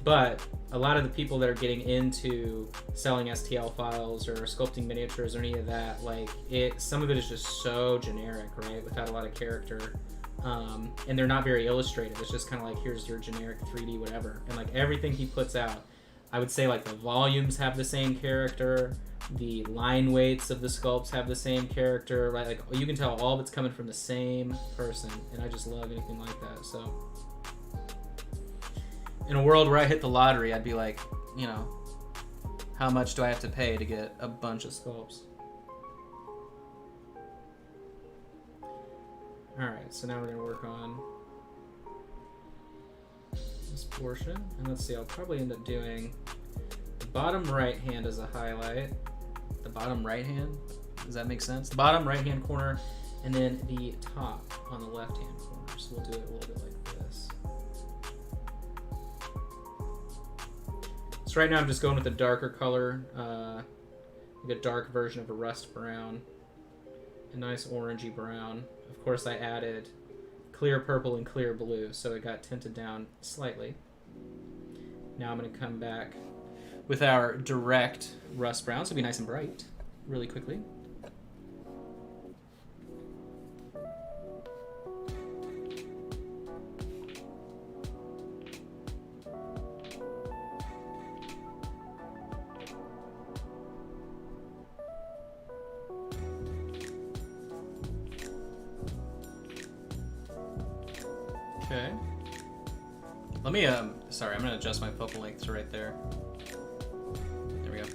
but a lot of the people that are getting into selling STL files or sculpting miniatures or any of that, like some of it is just so generic, right? Without a lot of character, and they're not very illustrative. It's just kind of like, here's your generic 3D whatever, and like everything he puts out. I would say like the volumes have the same character, the line weights of the sculpts have the same character, right? Like you can tell all of it's coming from the same person, and I just love anything like that. So in a world where I hit the lottery, I'd be like, you know, how much do I have to pay to get a bunch of sculpts? Alright, so now we're going to work on this portion. And let's see, I'll probably end up doing the bottom right hand as a highlight. The bottom right hand? Does that make sense? The bottom right hand corner, and then the top on the left hand corner. So we'll do it a little bit like this. So right now I'm just going with a darker color, like a dark version of a rust brown, a nice orangey brown. Of course I added clear purple and clear blue, so it got tinted down slightly. Now I'm going to come back with our direct rust brown, so it'll be nice and bright really quickly. Okay. Let me, sorry, I'm gonna adjust my focal length to right there. There we go.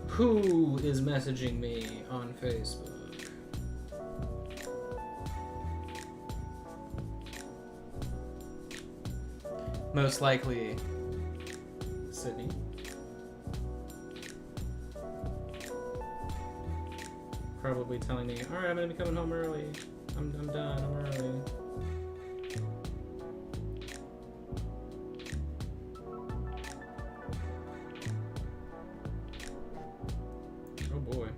Who is messaging me on Facebook? Most likely, Sydney. Probably telling me, all right, I'm gonna be coming home early. I'm done, I'm early. Oh boy.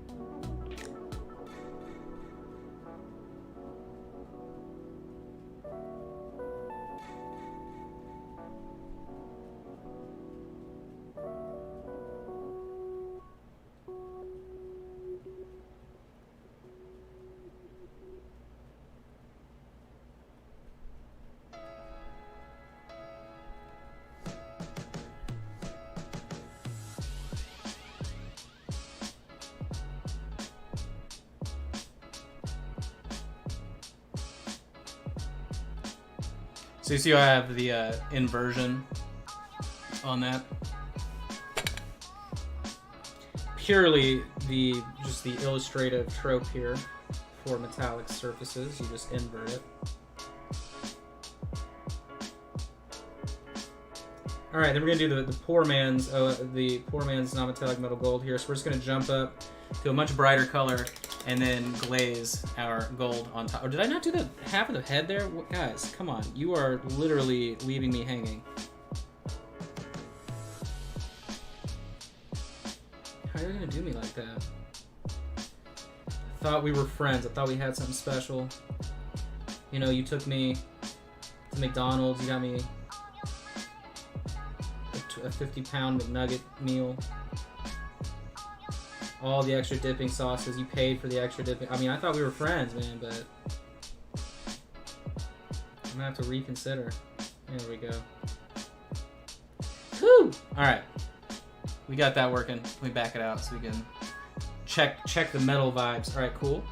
So you see how I have the inversion on that? Purely just the illustrative trope here for metallic surfaces. You just invert it. All right, then we're gonna do the poor man's non-metallic metal gold here. So we're just gonna jump up to a much brighter color and then glaze our gold on top. Or did I not do the half of the head there? Guys, come on. You are literally leaving me hanging. How are you gonna do me like that? I thought we were friends. I thought we had something special. You know, you took me to McDonald's. You got me a 50-pound McNugget meal. All the extra dipping sauces. You paid for the extra dipping. I mean, I thought we were friends, man, but I'm gonna have to reconsider. There we go. Whew! Alright. We got that working. Let me back it out so we can check the metal vibes. Alright, cool.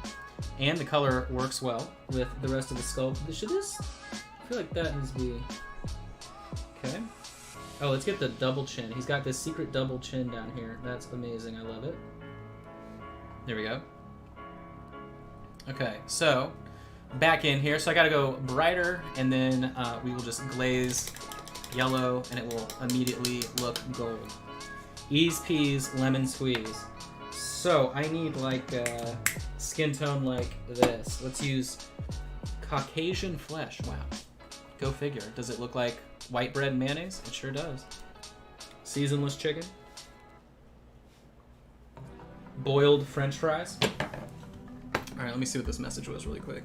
And the color works well with the rest of the sculpt. Should this? I feel like that needs to be... Okay. Oh, let's get the double chin. He's got this secret double chin down here. That's amazing. I love it. There we go. Okay, so back in here. So I gotta go brighter, and then we will just glaze yellow, and it will immediately look gold. Ease peas, lemon squeeze. So I need like a skin tone like this. Let's use Caucasian flesh. Wow. Go figure. Does it look like white bread and mayonnaise? It sure does. Seasonless chicken. Boiled French fries. All right, let me see what this message was really quick.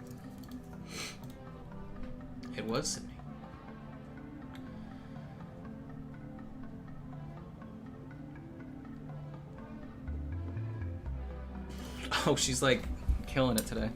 It was Sydney. Oh, she's like killing it today.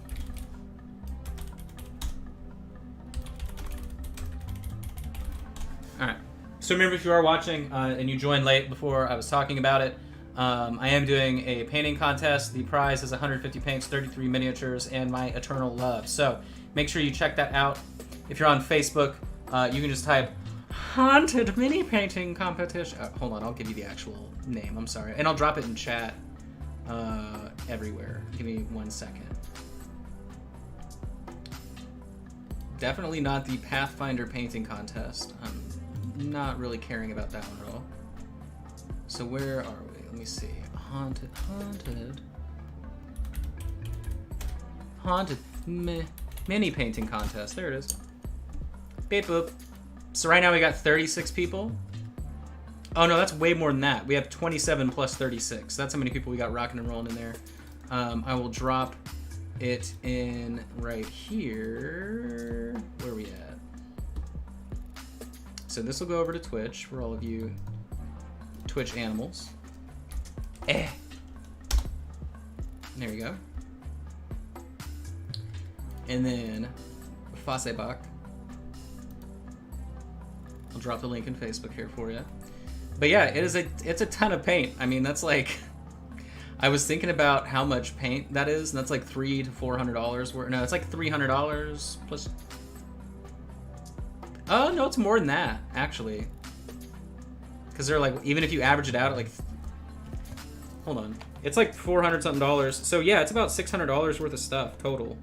All right. So remember, if you are watching and you joined late before I was talking about it, I am doing a painting contest. The prize is 150 paints, 33 miniatures, and my eternal love. So make sure you check that out. If you're on Facebook, you can just type Haunted Mini Painting Competition. Hold on, I'll give you the actual name. I'm sorry. And I'll drop it in chat everywhere. Give me 1 second. Definitely not the Pathfinder Painting Contest. I'm not really caring about that one at all. So where are we? Let me see. Haunted Mini Painting Contest. There it is. Beep boop. So right now we got 36 people. Oh no, that's way more than that. We have 27 plus 36. That's how many people we got rocking and rolling in there. I will drop it in right here. Where are we at? So this will go over to Twitch for all of you Twitch animals. There you go. And then Fasebach. I'll drop the link in Facebook here for you. But yeah, it's a ton of paint. I mean, that's like, I was thinking about how much paint that is, and that's like $300 to $400 worth. No, it's like $300 plus. Oh no, it's more than that actually. Because they're like, even if you average it out at like, hold on, it's like $400 something. So yeah, it's about $600 worth of stuff total,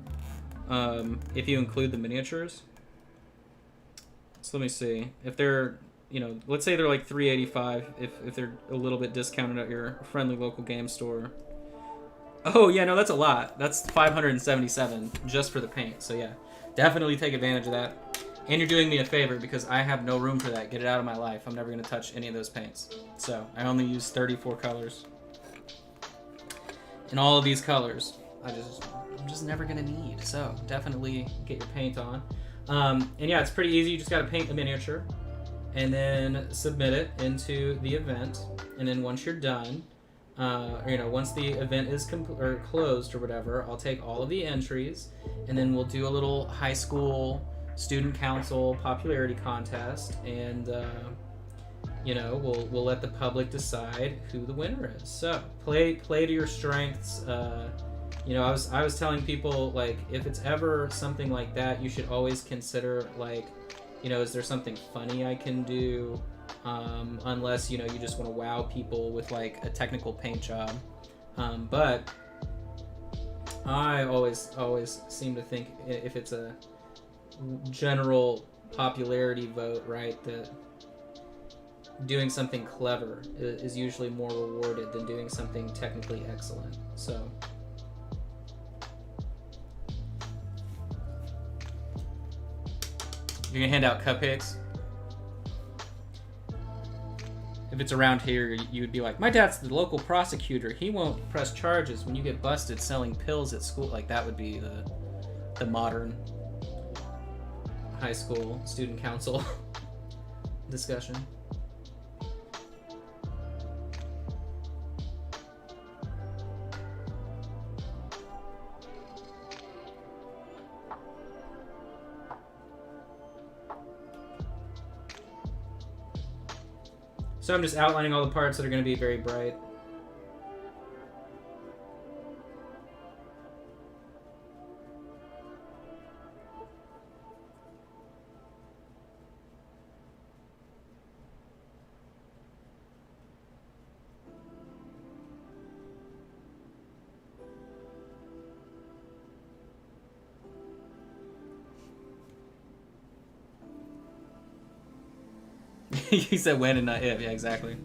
if you include the miniatures. So let me see if they're, you know, let's say they're like $385 if they're a little bit discounted at your friendly local game store. Oh yeah, no, that's a lot. That's $577 just for the paint. So yeah, definitely take advantage of that. And you're doing me a favor because I have no room for that. Get it out of my life. I'm never going to touch any of those paints. So I only use 34 colors. And all of these colors, I'm just never going to need. So definitely get your paint on. And yeah, it's pretty easy. You just got to paint the miniature and then submit it into the event. And then once you're done, you know, once the event is closed or whatever, I'll take all of the entries and then we'll do a little high school student council popularity contest, and you know, we'll let the public decide who the winner is. So play to your strengths. You know, I was telling people, like, if it's ever something like that, you should always consider, like, you know, is there something funny I can do, unless, you know, you just want to wow people with like a technical paint job. But I always seem to think if it's a general popularity vote, right, that doing something clever is usually more rewarded than doing something technically excellent. So you're gonna hand out cupcakes? If it's around here, you would be like, my dad's the local prosecutor. He won't press charges when you get busted selling pills at school. Like, that would be the modern high school student council discussion. So I'm just outlining all the parts that are going to be very bright. You said when and not if. Yeah, exactly.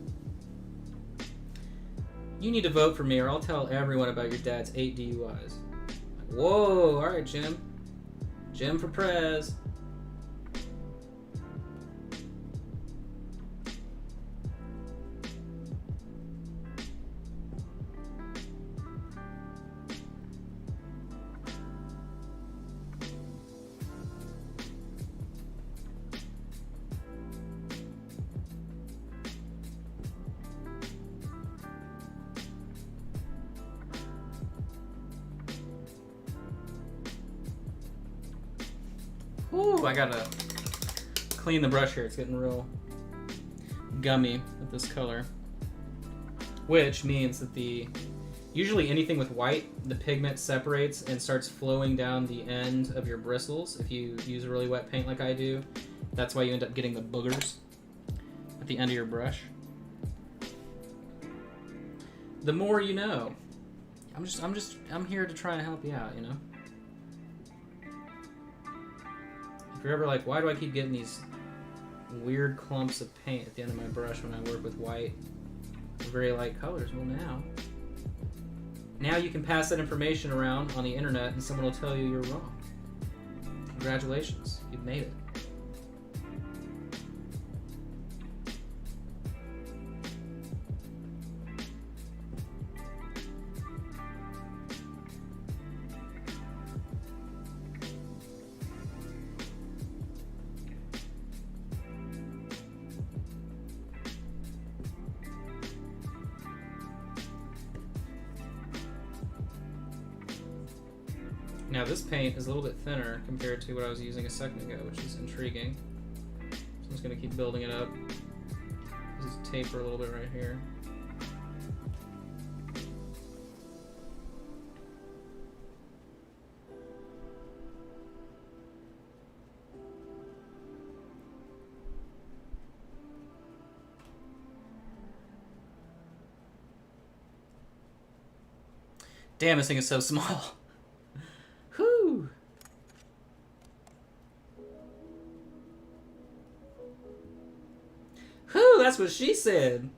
You need to vote for me or I'll tell everyone about your dad's 8 DUIs. Whoa, alright, Jim. Jim for Prez. Ooh, I gotta clean the brush here. It's getting real gummy with this color. Which means that usually anything with white, the pigment separates and starts flowing down the end of your bristles. If you use a really wet paint like I do, that's why you end up getting the boogers at the end of your brush. The more you know. I'm here to try and help you out, you know? If you're ever like, why do I keep getting these weird clumps of paint at the end of my brush when I work with white, very light colors? Well, now you can pass that information around on the internet and someone will tell you you're wrong. Congratulations, you've made it. Now this paint is a little bit thinner compared to what I was using a second ago, which is intriguing. So I'm just going to keep building it up. Just taper a little bit right here. Damn, this thing is so small. Whew. Whew, that's what she said.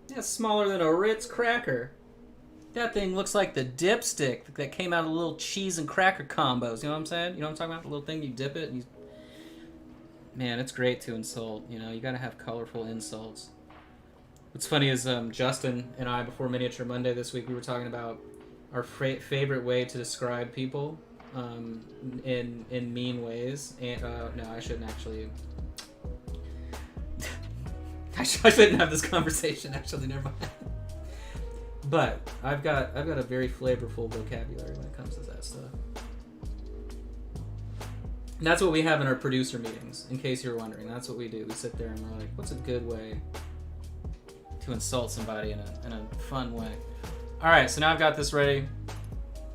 That's smaller than a Ritz cracker. That thing looks like the dipstick that came out of little cheese and cracker combos. You know what I'm saying? You know what I'm talking about? The little thing you dip it and you... Man, it's great to insult. You know, you gotta have colorful insults. What's funny is Justin and I, before Miniature Monday this week, we were talking about our favorite way to describe people in mean ways. And no, I shouldn't actually. I shouldn't have this conversation. Actually, never mind. But I've got a very flavorful vocabulary when it comes to that stuff. And that's what we have in our producer meetings. In case you're wondering, that's what we do. We sit there and we're like, what's a good way to insult somebody in a fun way? All right, so now I've got this ready.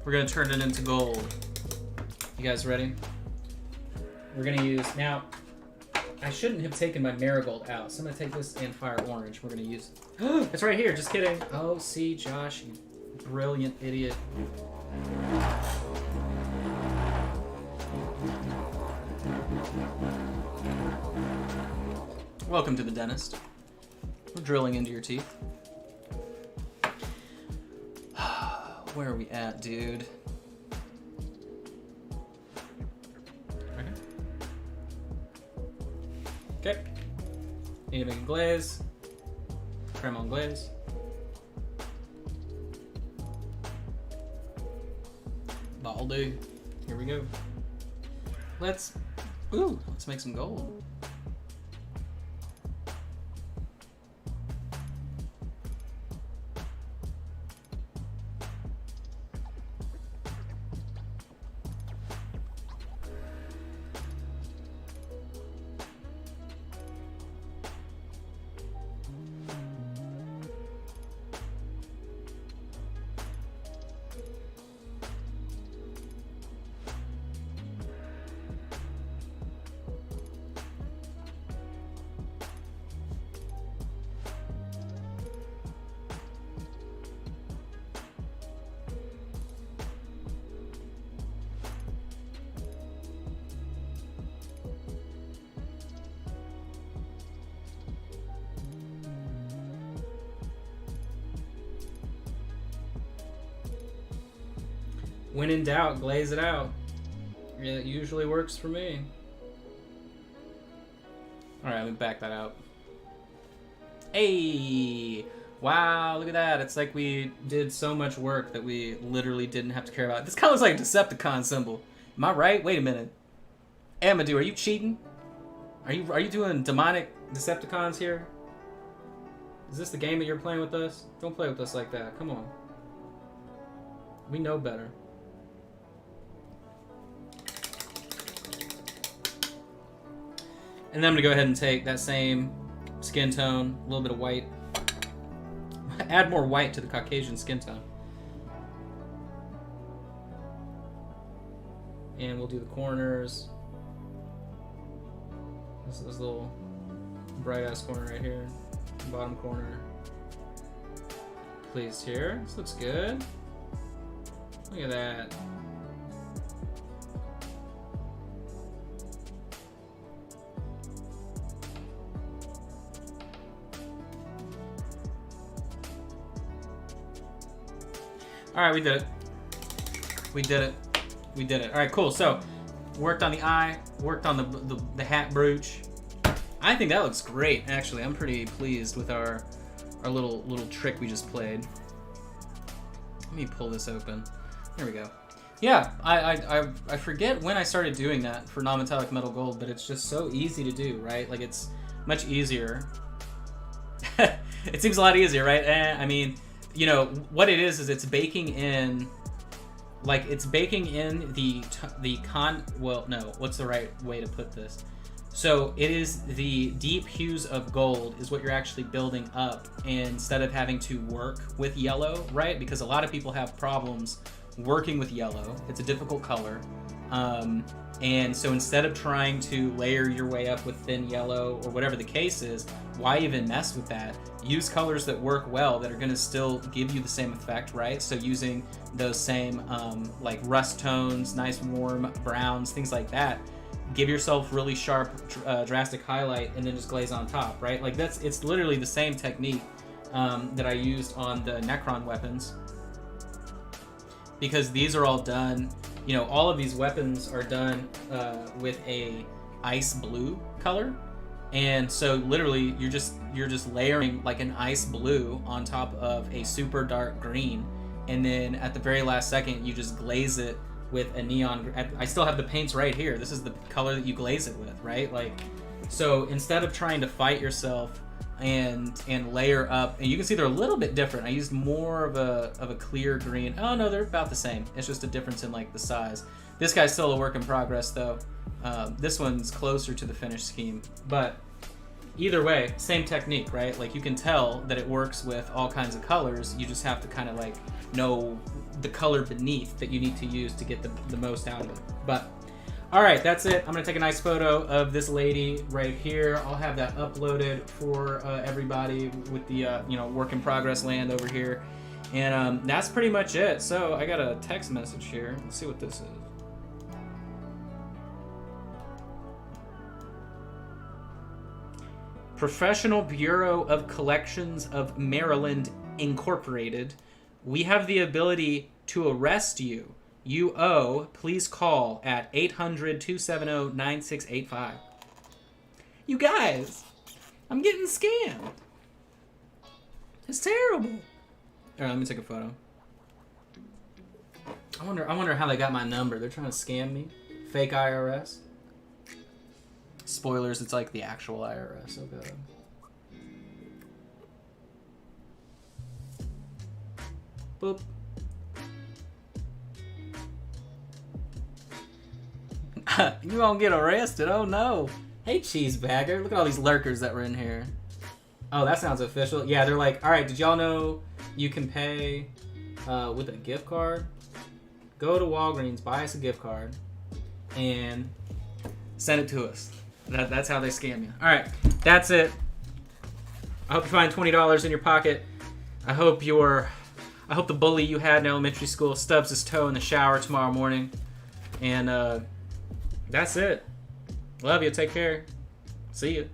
We're gonna turn it into gold. You guys ready? We're gonna use, now, I shouldn't have taken my marigold out, so I'm gonna take this and fire orange. We're gonna use, it's right here, just kidding. Oh, see, Josh, you brilliant idiot. Welcome to the dentist. We're drilling into your teeth. Where are we at, dude? Okay. Need to make a glaze. Creme on glaze. Baldy. Here we go. Let's make some gold. When in doubt, glaze it out. It usually works for me. Alright, let me back that out. Hey! Wow, look at that. It's like we did so much work that we literally didn't have to care about. This kind of looks like a Decepticon symbol. Am I right? Wait a minute. Amadou, are you cheating? Are you doing demonic Decepticons here? Is this the game that you're playing with us? Don't play with us like that. Come on. We know better. And then I'm gonna go ahead and take that same skin tone, a little bit of white. Add more white to the Caucasian skin tone. And we'll do the corners. This little bright ass corner right here. Bottom corner. Please here. This looks good. Look at that. Alright, we did it. We did it. We did it. Alright, cool. So, worked on the eye, worked on the hat brooch. I think that looks great, actually. I'm pretty pleased with our little trick we just played. Let me pull this open. There we go. Yeah, I forget when I started doing that for non-metallic metal gold, but it's just so easy to do, right? Like, it's much easier. It seems a lot easier, right? I mean, you know, what it is it's baking in, like, it's baking in well, no, what's the right way to put this? So it is the deep hues of gold is what you're actually building up instead of having to work with yellow, right? Because a lot of people have problems working with yellow. It's a difficult color. And so instead of trying to layer your way up with thin yellow or whatever the case is, why even mess with that? Use colors that work well, that are going to still give you the same effect, right? So using those same like rust tones, nice warm browns, things like that. Give yourself really sharp, drastic highlight, and then just glaze on top, right? Like it's literally the same technique that I used on the Necron weapons. Because these are all done, you know, all of these weapons are done with a ice blue color. And so literally you're just layering like an ice blue on top of a super dark green. And then at the very last second, you just glaze it with a neon. I still have the paints right here. This is the color that you glaze it with, right? Like, so instead of trying to fight yourself and layer up, and you can see they're a little bit different. I used more of a clear green. Oh no, they're about the same. It's just a difference in like the size. This guy's still a work in progress though. This one's closer to the finished scheme, but either way, same technique, right? Like you can tell that it works with all kinds of colors. You just have to kind of like know the color beneath that you need to use to get the most out of it. But all right, that's it. I'm gonna take a nice photo of this lady right here. I'll have that uploaded for everybody with the you know, work in progress land over here. And that's pretty much it. So I got a text message here. Let's see what this is. Professional Bureau of Collections of Maryland Incorporated. We have the ability to arrest you. You owe, please call at 800-270-9685. You guys, I'm getting scammed. It's terrible. All right, let me take a photo. I wonder how they got my number. They're trying to scam me. Fake IRS. Spoilers, it's like the actual IRS. Oh god. Boop. You won't get arrested. Oh no. Hey, cheesebagger. Look at all these lurkers that were in here. Oh, that sounds official. Yeah, they're like, all right, did y'all know you can pay with a gift card? Go to Walgreens, buy us a gift card, and send it to us. That's how they scam you. All right, that's it. I hope you find $20 in your pocket. I hope the bully you had in elementary school stubs his toe in the shower tomorrow morning. And that's it. Love you. Take care. See you.